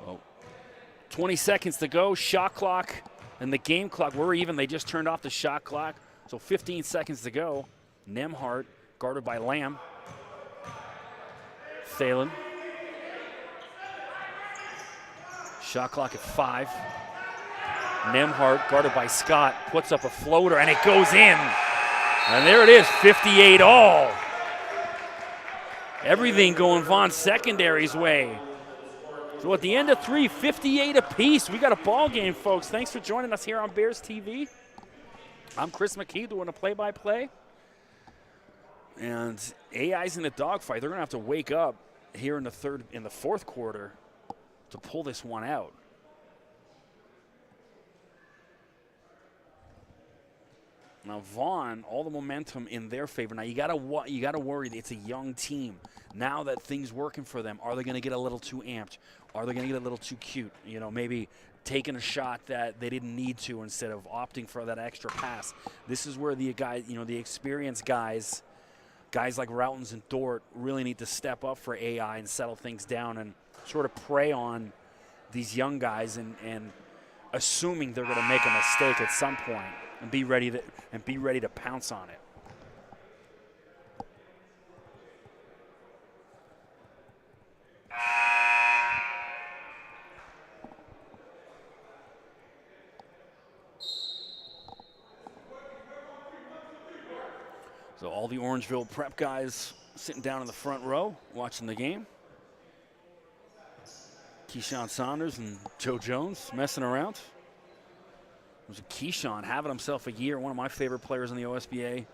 Oh. 20 seconds to go, shot clock and the game clock. We're even, they just turned off the shot clock. So 15 seconds to go. Nembhard guarded by Lamb. Phelan. Shot clock at 5. Nembhard guarded by Scott, puts up a floater and it goes in. And there it is, 58 all. Everything going Vaughan secondary's way. So at the end of 3, 58 apiece. We got a ball game, folks. Thanks for joining us here on Bears TV. I'm Chris McKee doing a play-by-play. And AI's in a dogfight. They're going to have to wake up here in the fourth quarter to pull this one out. Now Vaughan, all the momentum in their favor. Now you gotta worry that it's a young team. Now that things working for them, are they going to get a little too amped? Are they going to get a little too cute? You know, maybe taking a shot that they didn't need to instead of opting for that extra pass. This is where the guys, you know, the experienced guys like Routens and Dort really need to step up for AI and settle things down and sort of prey on these young guys and assuming they're going to make a mistake at some point. And be ready to pounce on it. So all the Orangeville prep guys sitting down in the front row watching the game. Keyshawn Saunders and Joe Jones messing around. It was Keyshawn having himself a year, one of my favorite players in the OSBA.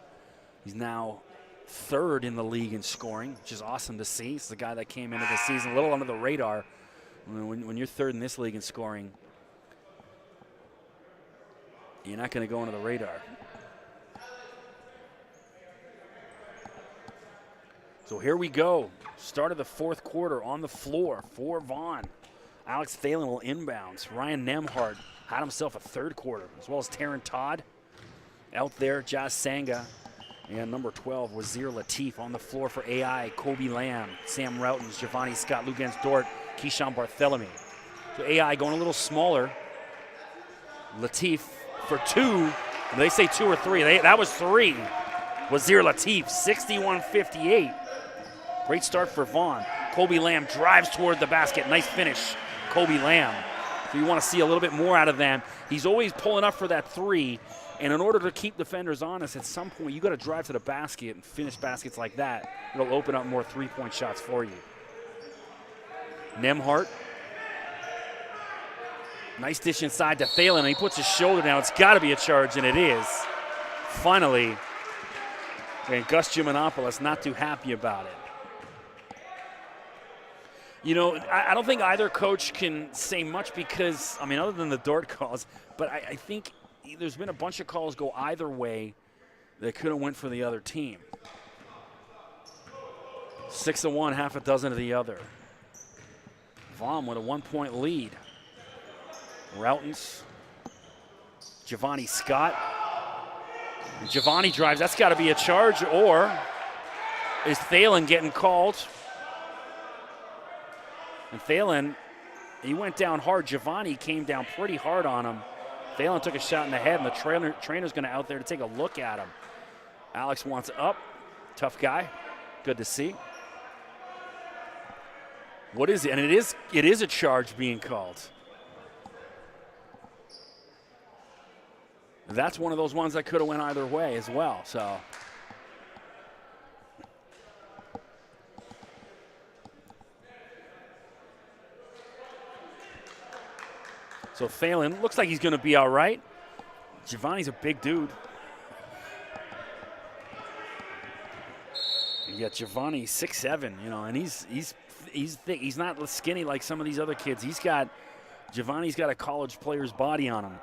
He's now 3rd in the league in scoring, which is awesome to see. He's the guy that came into the season a little under the radar. When you're 3rd in this league in scoring, you're not going to go under the radar. So here we go. Start of the fourth quarter on the floor for Vaughan. Alex Phelan will inbounds. Ryan Nembhard had himself a third quarter, as well as Taryn Todd out there, Josh Senga, and number 12, Wazir Latif on the floor for AI, Kobe Lamb, Sam Routens, Giovanni Scott, Lugens Dort, Keyshawn Barthelemy. So AI going a little smaller. Latif for 2. They say 2 or 3. That was 3. Wazir Latif, 61-58. Great start for Vaughan. Kobe Lamb drives toward the basket. Nice finish, Kobe Lamb. So you want to see a little bit more out of them. He's always pulling up for that 3, and in order to keep defenders honest, at some point you got to drive to the basket and finish baskets like that. It'll open up more 3-point shots for you. Nembhard Nice dish inside to Thalen, and he puts his shoulder down. It's got to be a charge, and it is. Finally, and Gus Gimenopoulos not too happy about it. You know, I don't think either coach can say much because, I mean, other than the Dort calls, but I think there's been a bunch of calls go either way that could have went for the other team. 6 of one, half a dozen of the other. Vaughan with a 1-point lead. Routens, Giovanni Scott. And Giovanni drives. That's got to be a charge, or is Thalen getting called? And Thalen, he went down hard. Giovanni came down pretty hard on him. Thalen took a shot in the head, and the trainer's going to out there to take a look at him. Alex wants up. Tough guy. Good to see. What is it? And it is a charge being called. That's one of those ones that could have went either way as well. So Thalen looks like he's going to be all right. Giovanni's a big dude. You got Giovanni 6'7", you know, and he's thick. He's not skinny like some of these other kids. Giovanni's got a college player's body on him.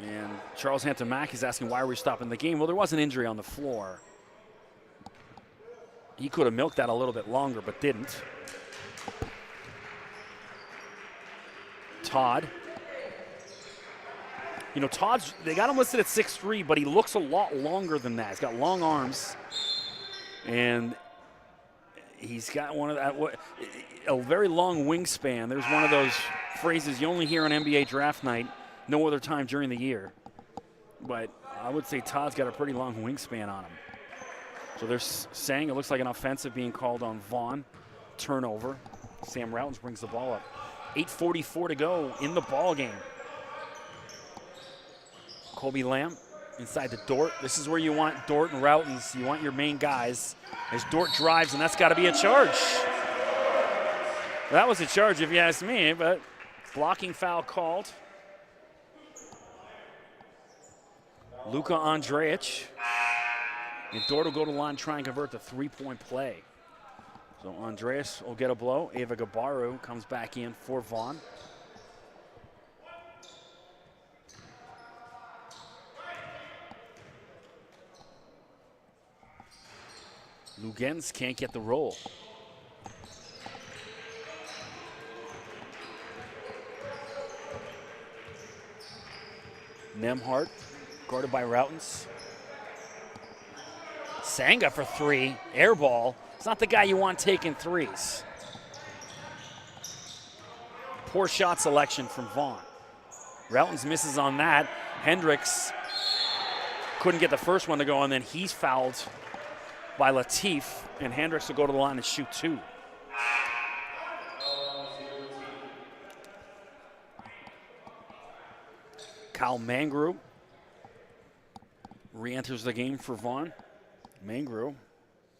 And Charles Hampton Mack is asking why are we stopping the game. Well, there was an injury on the floor. He could have milked that a little bit longer, but didn't. Todd. You know, they got him listed at 6'3", but he looks a lot longer than that. He's got long arms, and he's got a very long wingspan. There's one of those phrases you only hear on NBA draft night, no other time during the year. But I would say Todd's got a pretty long wingspan on him. So they're saying it looks like an offensive being called on Vaughan. Turnover. Sam Routens brings the ball up. 8:44 to go in the ball game. Colby Lamb inside to Dort. This is where you want Dort and Routens. You want your main guys. As Dort drives, and that's got to be a charge. That was a charge if you ask me, but blocking foul called. Luka Andrejic. And Dort will go to the line, try and convert the three-point play. So Andreas will get a blow. Ava Gabaru comes back in for Vaughan. Lugens can't get the roll. Nemhart guarded by Routens. Sanga for three, air ball. It's not the guy you want taking threes. Poor shot selection from Vaughan. Routens misses on that. Hendricks couldn't get the first one to go, and then he's fouled by Latif, and Hendricks will go to the line and shoot two. Kyle Mangrew re-enters the game for Vaughan. Mangrew,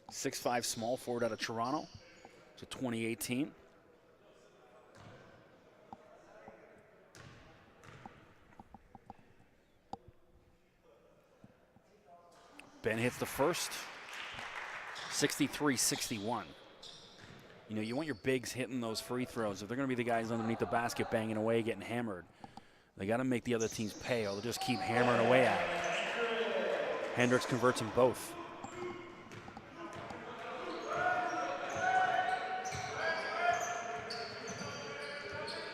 6'5" small forward out of Toronto. So 2018. Ben hits the first. 63-61. You know, you want your bigs hitting those free throws. If they're going to be the guys underneath the basket banging away, getting hammered, they got to make the other teams pay, or they'll just keep hammering away at it. Hendricks converts them both.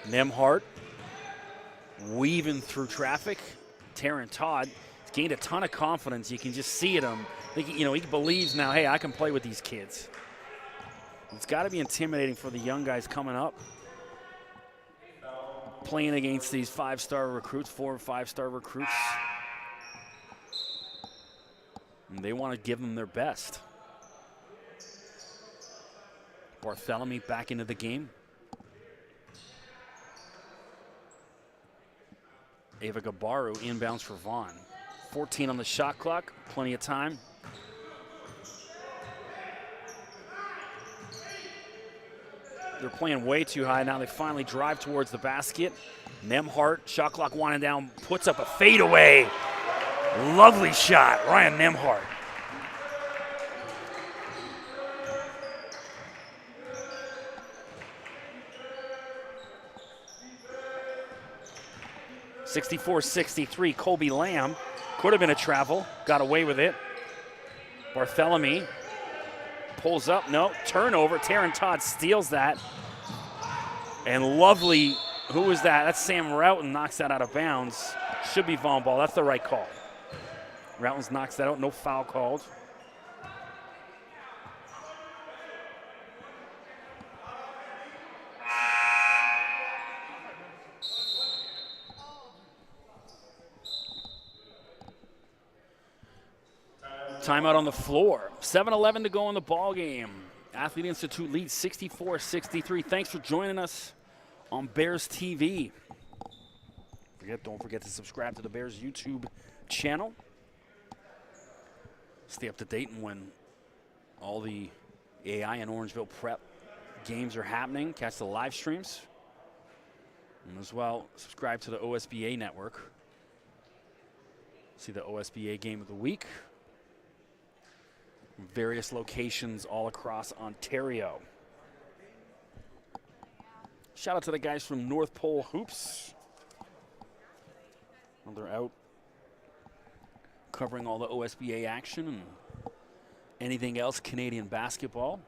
Nemhart weaving through traffic. Taryn Todd has gained a ton of confidence. You can just see it him. You know, he believes now, hey, I can play with these kids. It's got to be intimidating for the young guys coming up. Playing against these 5-star recruits, 4 or 5-star recruits. And they want to give them their best. Bartholomew back into the game. Ava Gabaru inbounds for Vaughan. 14 on the shot clock, plenty of time. They're playing way too high. Now they finally drive towards the basket. Nembhard, shot clock winding down, puts up a fadeaway. Lovely shot, Ryan Nembhard. (64-63), Colby Lamb. Could have been a travel, got away with it. Barthélemy pulls up, no, turnover. Taron Todd steals that. And lovely, who was that? That's Sam Routon, knocks that out of bounds. Should be Vaughan ball, that's the right call. Routon knocks that out, no foul called. Timeout on the floor. 7:11 to go in the ball game. Athlete Institute leads 64-63. Thanks for joining us on Bears TV. Don't forget to subscribe to the Bears YouTube channel. Stay up to date when all the AI and Orangeville prep games are happening. Catch the live streams. And as well, subscribe to the OSBA network. See the OSBA game of the week. Various locations all across Ontario. Shout out to the guys from North Pole Hoops. They're out covering all the OSBA action and anything else Canadian basketball.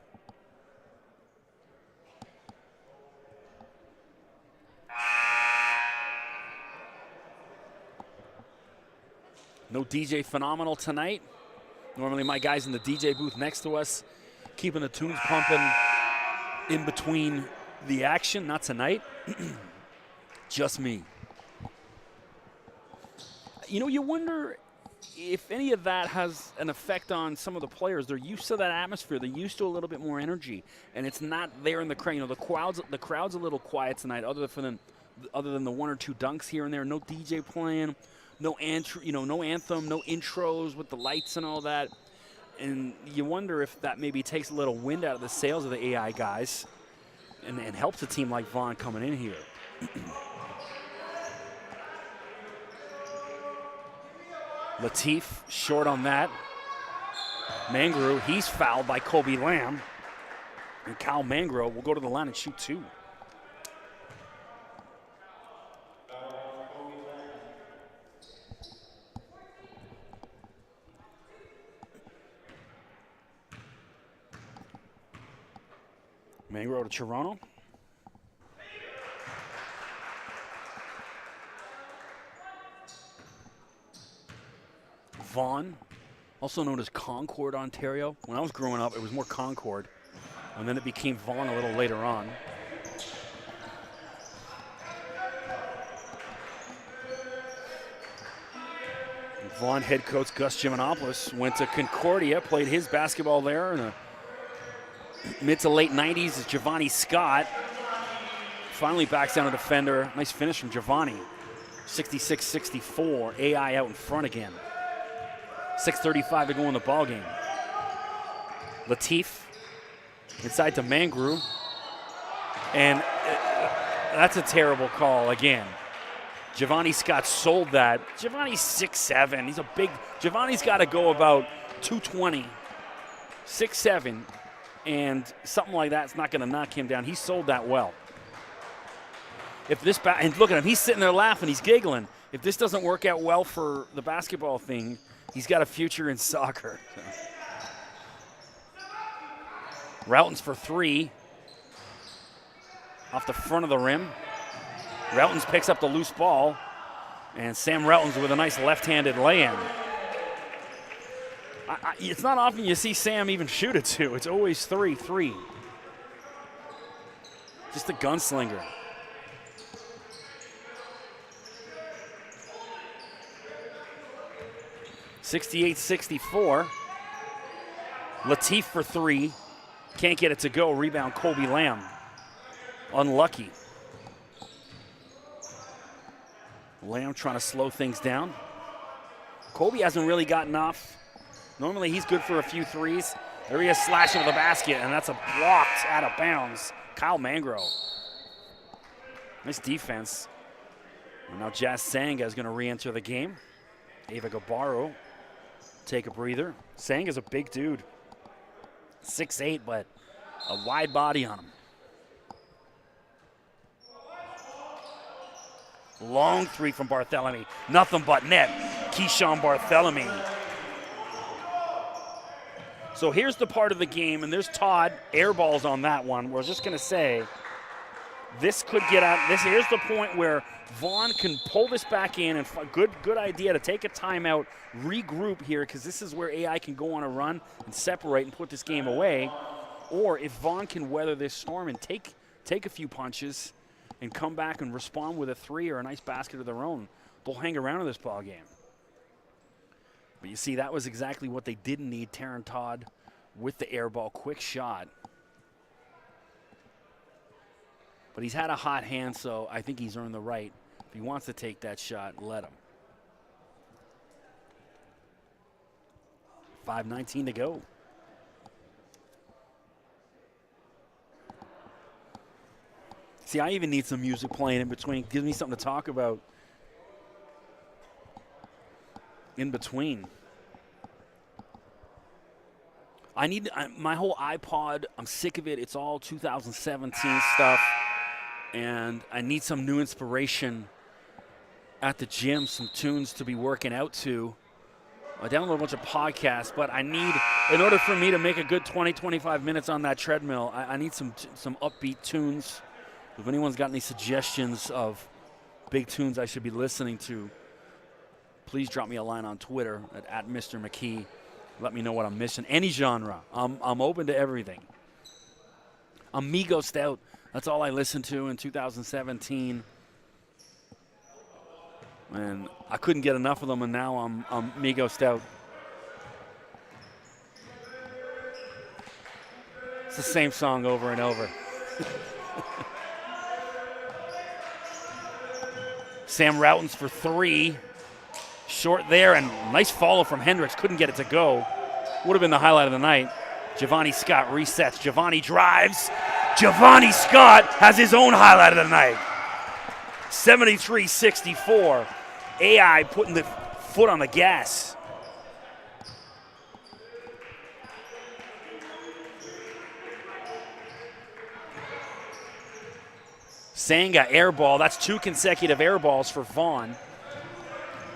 No DJ Phenomenal tonight. Normally my guys in the DJ booth next to us, keeping the tunes pumping in between the action. Not tonight. Just me. You know, you wonder if any of that has an effect on some of the players. They're used to that atmosphere. They're used to a little bit more energy, and it's not there in the crowd. You know, the crowd's a little quiet tonight, other than the one or two dunks here and there. No DJ playing. No anthem, no intros with the lights and all that. And you wonder if that maybe takes a little wind out of the sails of the AI guys and helps a team like Vaughan coming in here. Latif short on that. Mangru, he's fouled by Colby Lamb. And Kyle Mangro will go to the line and shoot two. Mangro to Toronto. Vaughan, also known as Concord, Ontario. When I was growing up, it was more Concord, and then it became Vaughan a little later on. Vaughan head coach Gus Giannopoulos went to Concordia, played his basketball there in the mid to late 90s. Is Giovanni Scott. Finally backs down a defender. Nice finish from Giovanni. 66-64. AI out in front again. 6:35 to go in the ball game. Latif inside to Mangru. And that's a terrible call again. Giovanni Scott sold that. Giovanni's 6'7". He's a big. Giovanni's got to go about 220. 6'7". And something like that's not going to knock him down. He sold that well. If this and look at him, he's sitting there laughing, he's giggling. If this doesn't work out well for the basketball thing, he's got a future in soccer. So. Routon's for three. Off the front of the rim. Routon's picks up the loose ball. And Sam Routon's with a nice left-handed lay-in. It's not often you see Sam even shoot it two. It's always 3-3. Just a gunslinger. (68-64). Latif for three. Can't get it to go. Rebound Colby Lamb. Unlucky. Lamb trying to slow things down. Colby hasn't really gotten off. Normally he's good for a few threes. There he is slashing to the basket, and that's a blocked out of bounds Kyle Mangro. Nice defense. And now Jazz Sanga is going to re-enter the game. Ava Gabaro take a breather. Sanga's a big dude. 6'8", but a wide body on him. Long three from Barthélemy. Nothing but net. Keyshawn Barthélemy. So here's the part of the game, and there's Todd, air balls on that one. We're just going to say this could get out. Here's the point where Vaughan can pull this back in, and good idea to take a timeout, regroup here, because this is where AI can go on a run and separate and put this game away. Or if Vaughan can weather this storm and take a few punches and come back and respond with a 3 or a nice basket of their own, they'll hang around in this ball game. But you see, that was exactly what they didn't need. Taron Todd with the air ball, quick shot. But he's had a hot hand, so I think he's earned the right. If he wants to take that shot, let him. 5:19 to go. See, I even need some music playing in between. Gives me something to talk about in between. My whole iPod, I'm sick of it. It's all 2017 stuff. And I need some new inspiration at the gym, some tunes to be working out to. I download a bunch of podcasts, but I need, in order for me to make a good 20, 25 minutes on that treadmill, I need some upbeat tunes. If anyone's got any suggestions of big tunes I should be listening to, please drop me a line on Twitter at Mr. McKee. Let me know what I'm missing. Any genre. I'm open to everything. I'm Migosed out. That's all I listened to in 2017. And I couldn't get enough of them, and now I'm Migosed out. It's the same song over and over. Sam Routens for 3. Short there, and nice follow from Hendricks. Couldn't get it to go. Would have been the highlight of the night. Giovanni Scott resets. Giovanni drives. Giovanni Scott has his own highlight of the night. 73-64. AI putting the foot on the gas. Sanga air ball. That's 2 consecutive air balls for Vaughan.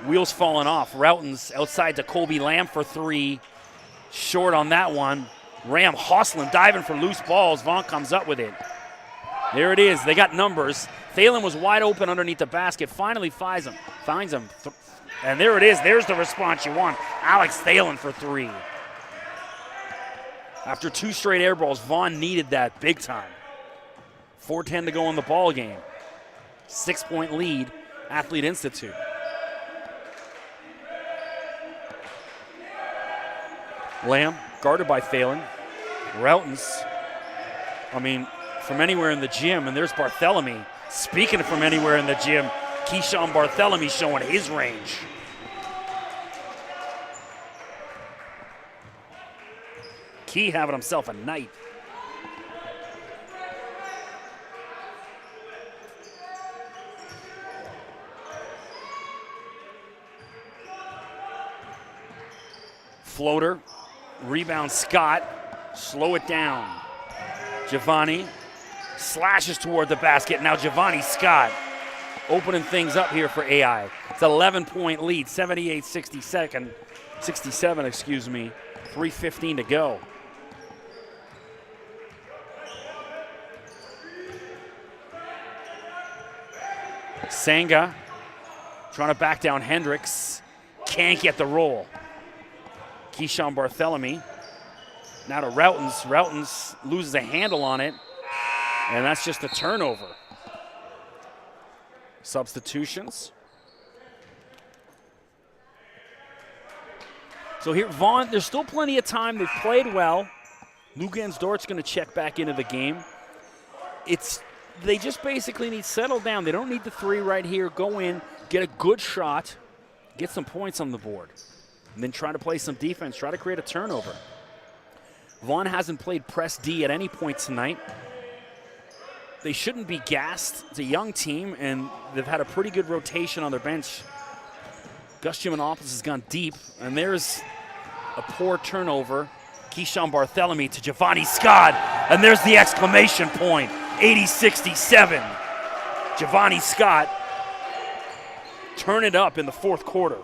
Wheels falling off. Routens outside to Colby Lamb for 3. Short on that one. Ram Hosslin diving for loose balls. Vaughan comes up with it. There it is. They got numbers. Thalen was wide open underneath the basket. Finally finds him. And there it is. There's the response you want. Alex Thalen for 3. After 2 straight air balls, Vaughan needed that big time. 4:10 to go in the ball game. 6-point lead, Athlete Institute. Lamb, guarded by Thalen. Routens, from anywhere in the gym, and there's Barthélemy. Speaking of from anywhere in the gym, Keyshawn Barthélemy showing his range. Key having himself a night. Floater, rebound Scott, slow it down. Giovanni slashes toward the basket. Now Giovanni Scott opening things up here for AI. It's an 11-point lead, 78-67, 3:15 to go. Sanga trying to back down Hendricks. Can't get the roll. Keyshawn Barthélemy now to Routens. Routens loses a handle on it, and that's just a turnover. Substitutions. So here, Vaughan, there's still plenty of time. They've played well. Lugan's Dort's going to check back into the game. They just basically need to settle down. They don't need the 3 right here. Go in, get a good shot, get some points on the board, and then try to play some defense, try to create a turnover. Vaughan hasn't played press D at any point tonight. they shouldn't be gassed. It's a young team, and they've had a pretty good rotation on their bench. Gus Giannopoulos has gone deep, and there's a poor turnover. Keyshawn Barthélemy to Giovanni Scott, and there's the exclamation point, 80-67. Giovanni Scott turn it up in the fourth quarter.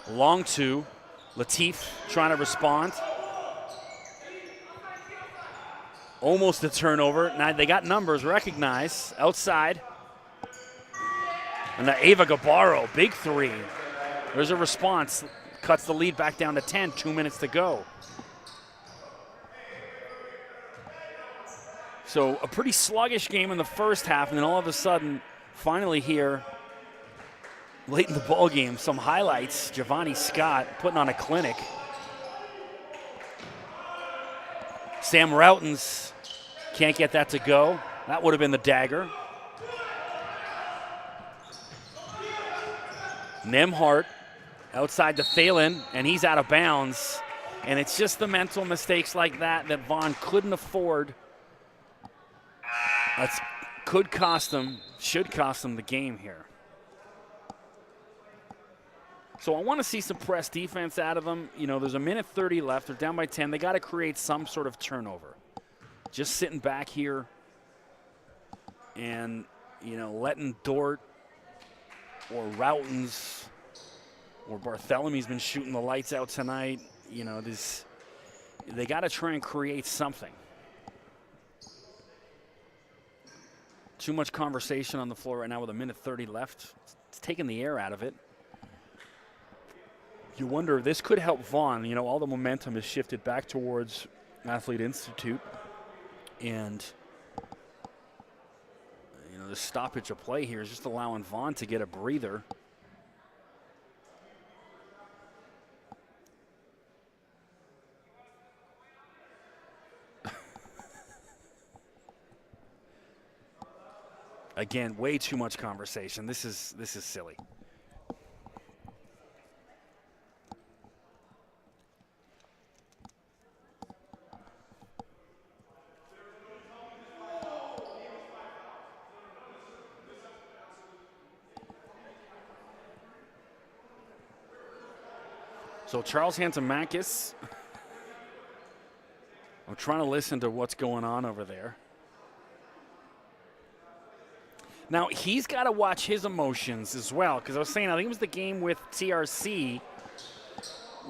Long two, Latif trying to respond. Almost a turnover. Now they got numbers, recognize, outside. And the Ava Gabbaro, big three. There's a response, cuts the lead back down to 10, 2 minutes to go. So a pretty sluggish game in the first half, and then all of a sudden, finally here, late in the ball game, some highlights. Giovanni Scott putting on a clinic. Sam Routens can't get that to go. That would have been the dagger. Nembhard outside to Thalen, and he's out of bounds. And it's just the mental mistakes like that that Vaughan couldn't afford. That could cost them, should cost them the game here. So I want to see some press defense out of them. You know, there's a minute 30 left. They're down by 10. They got to create some sort of turnover. Just sitting back here and, you know, letting Dort or Routens or Barthélemy's been shooting the lights out tonight. You know, they got to try and create something. Too much conversation on the floor right now with a minute 30 left. It's taking the air out of it. You wonder, this could help Vaughan. You know, all the momentum is shifted back towards Athlete Institute. And, you know, the stoppage of play here is just allowing Vaughan to get a breather. Again, way too much conversation. This is silly. So Charles Hantamakis, I'm trying to listen to what's going on over there. Now, he's got to watch his emotions as well, because I was saying, I think it was the game with TRC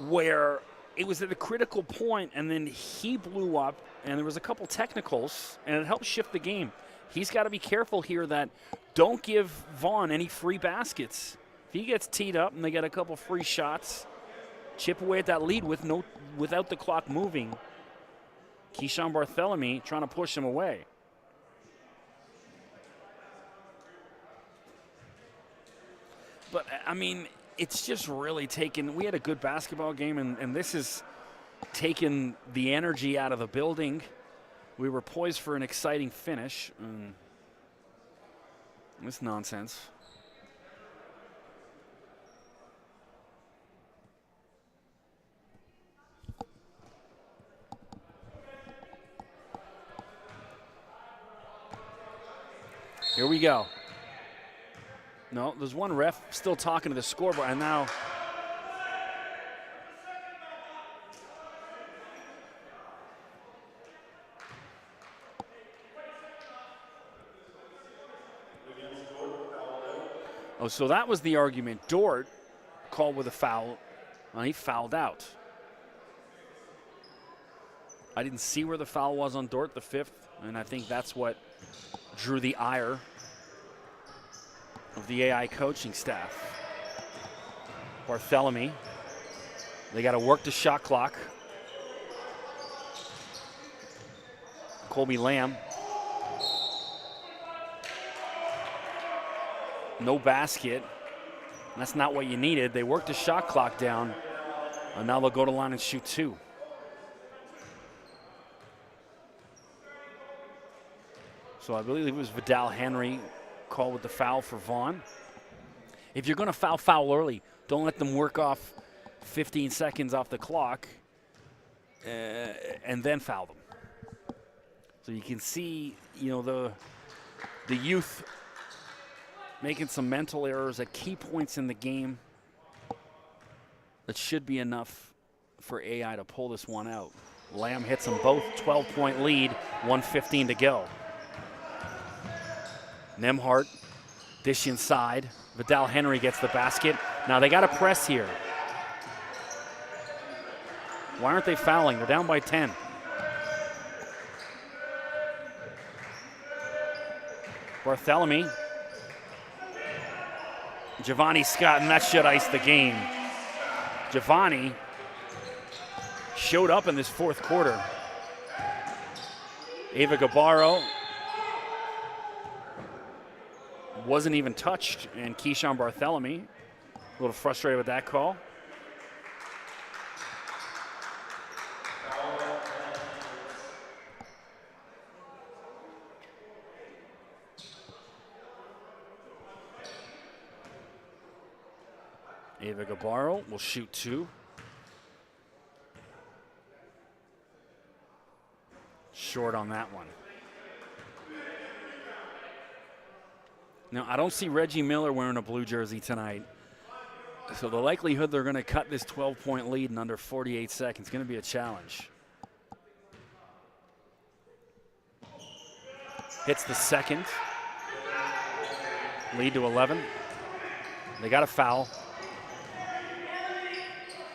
where it was at a critical point, and then he blew up, and there was a couple technicals, and it helped shift the game. He's got to be careful here that don't give Vaughan any free baskets. If he gets teed up and they get a couple free shots, chip away at that lead without the clock moving. Keyshawn Barthélemy trying to push him away. But, I mean, it's just really taken – we had a good basketball game, and this has taken the energy out of the building. We were poised for an exciting finish. This nonsense. Here we go. No, there's one ref still talking to the scoreboard, and now oh, so that was the argument. Dort called with a foul, and he fouled out. I didn't see where the foul was on Dort, the fifth, and I think that's what drew the ire of the AI coaching staff. Barthélemy, they got to work the shot clock. Colby Lamb, no basket. That's not what you needed. They worked the shot clock down, and now they'll go to line and shoot two. So I believe it was Vidal Henry called with the foul for Vaughan. If you're going to foul early, don't let them work off 15 seconds off the clock and then foul them. So you can see, the youth making some mental errors at key points in the game that should be enough for AI to pull this one out. Lamb hits them both, 12-point lead, 1:15 to go. Nembhard, dish inside. Vidal Henry gets the basket. Now they got to press here. Why aren't they fouling? They're down by 10. Barthélemy. Giovanni Scott, and that should ice the game. Giovanni showed up in this fourth quarter. Ava Gabarro wasn't even touched, and Keyshawn Barthélemy a little frustrated with that call. Ava Gabarro will shoot 2. Short on that one. Now, I don't see Reggie Miller wearing a blue jersey tonight. So the likelihood they're going to cut this 12-point lead in under 48 seconds is going to be a challenge. Hits the second. Lead to 11. They got a foul.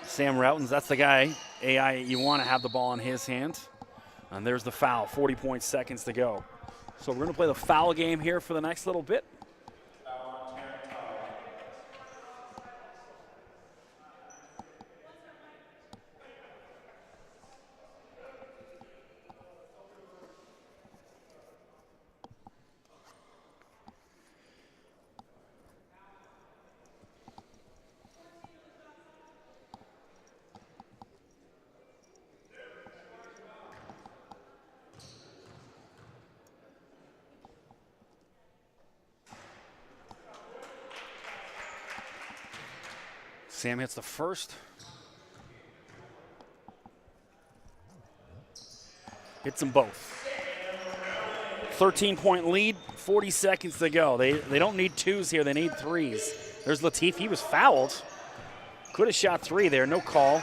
Sam Routens, that's the guy, AI, you want to have the ball in his hand. And there's the foul, 40 seconds to go. So we're going to play the foul game here for the next little bit. Sam hits the first. Hits them both. 13-point lead, 40 seconds to go. They don't need 2s here, they need 3s. There's Latif, he was fouled. Could have shot 3 there, no call.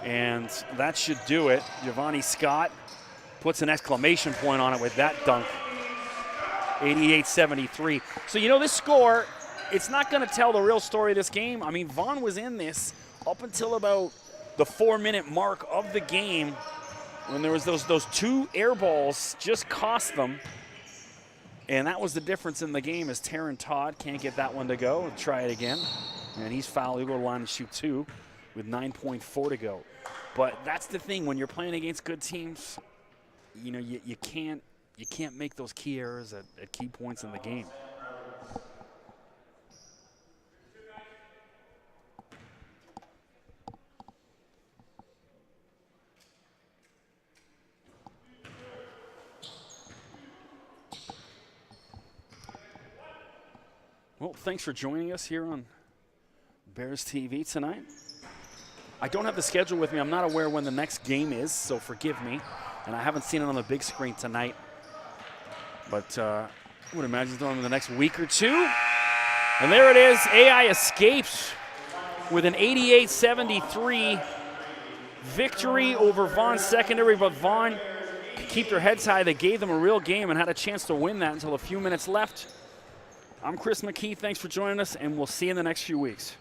And that should do it. Giovanni Scott puts an exclamation point on it with that dunk. 88-73. So this score, it's not going to tell the real story of this game. I mean, Vaughan was in this up until about the 4-minute mark of the game when there was those 2 air balls just cost them. And that was the difference in the game as Taryn Todd can't get that one to go. We'll try it again. And he's fouled. He'll go to the line and shoot 2 with 9.4 to go. But that's the thing. When you're playing against good teams, you can't make those key errors at key points in the game. Well, thanks for joining us here on Bears TV tonight. I don't have the schedule with me. I'm not aware when the next game is, so forgive me. And I haven't seen it on the big screen tonight. But I would imagine it's on in the next week or 2. And there it is. AI escapes with an 88-73 victory over Vaughan secondary. But Vaughan could keep their heads high. They gave them a real game and had a chance to win that until a few minutes left. I'm Chris McKee. Thanks for joining us, and we'll see you in the next few weeks.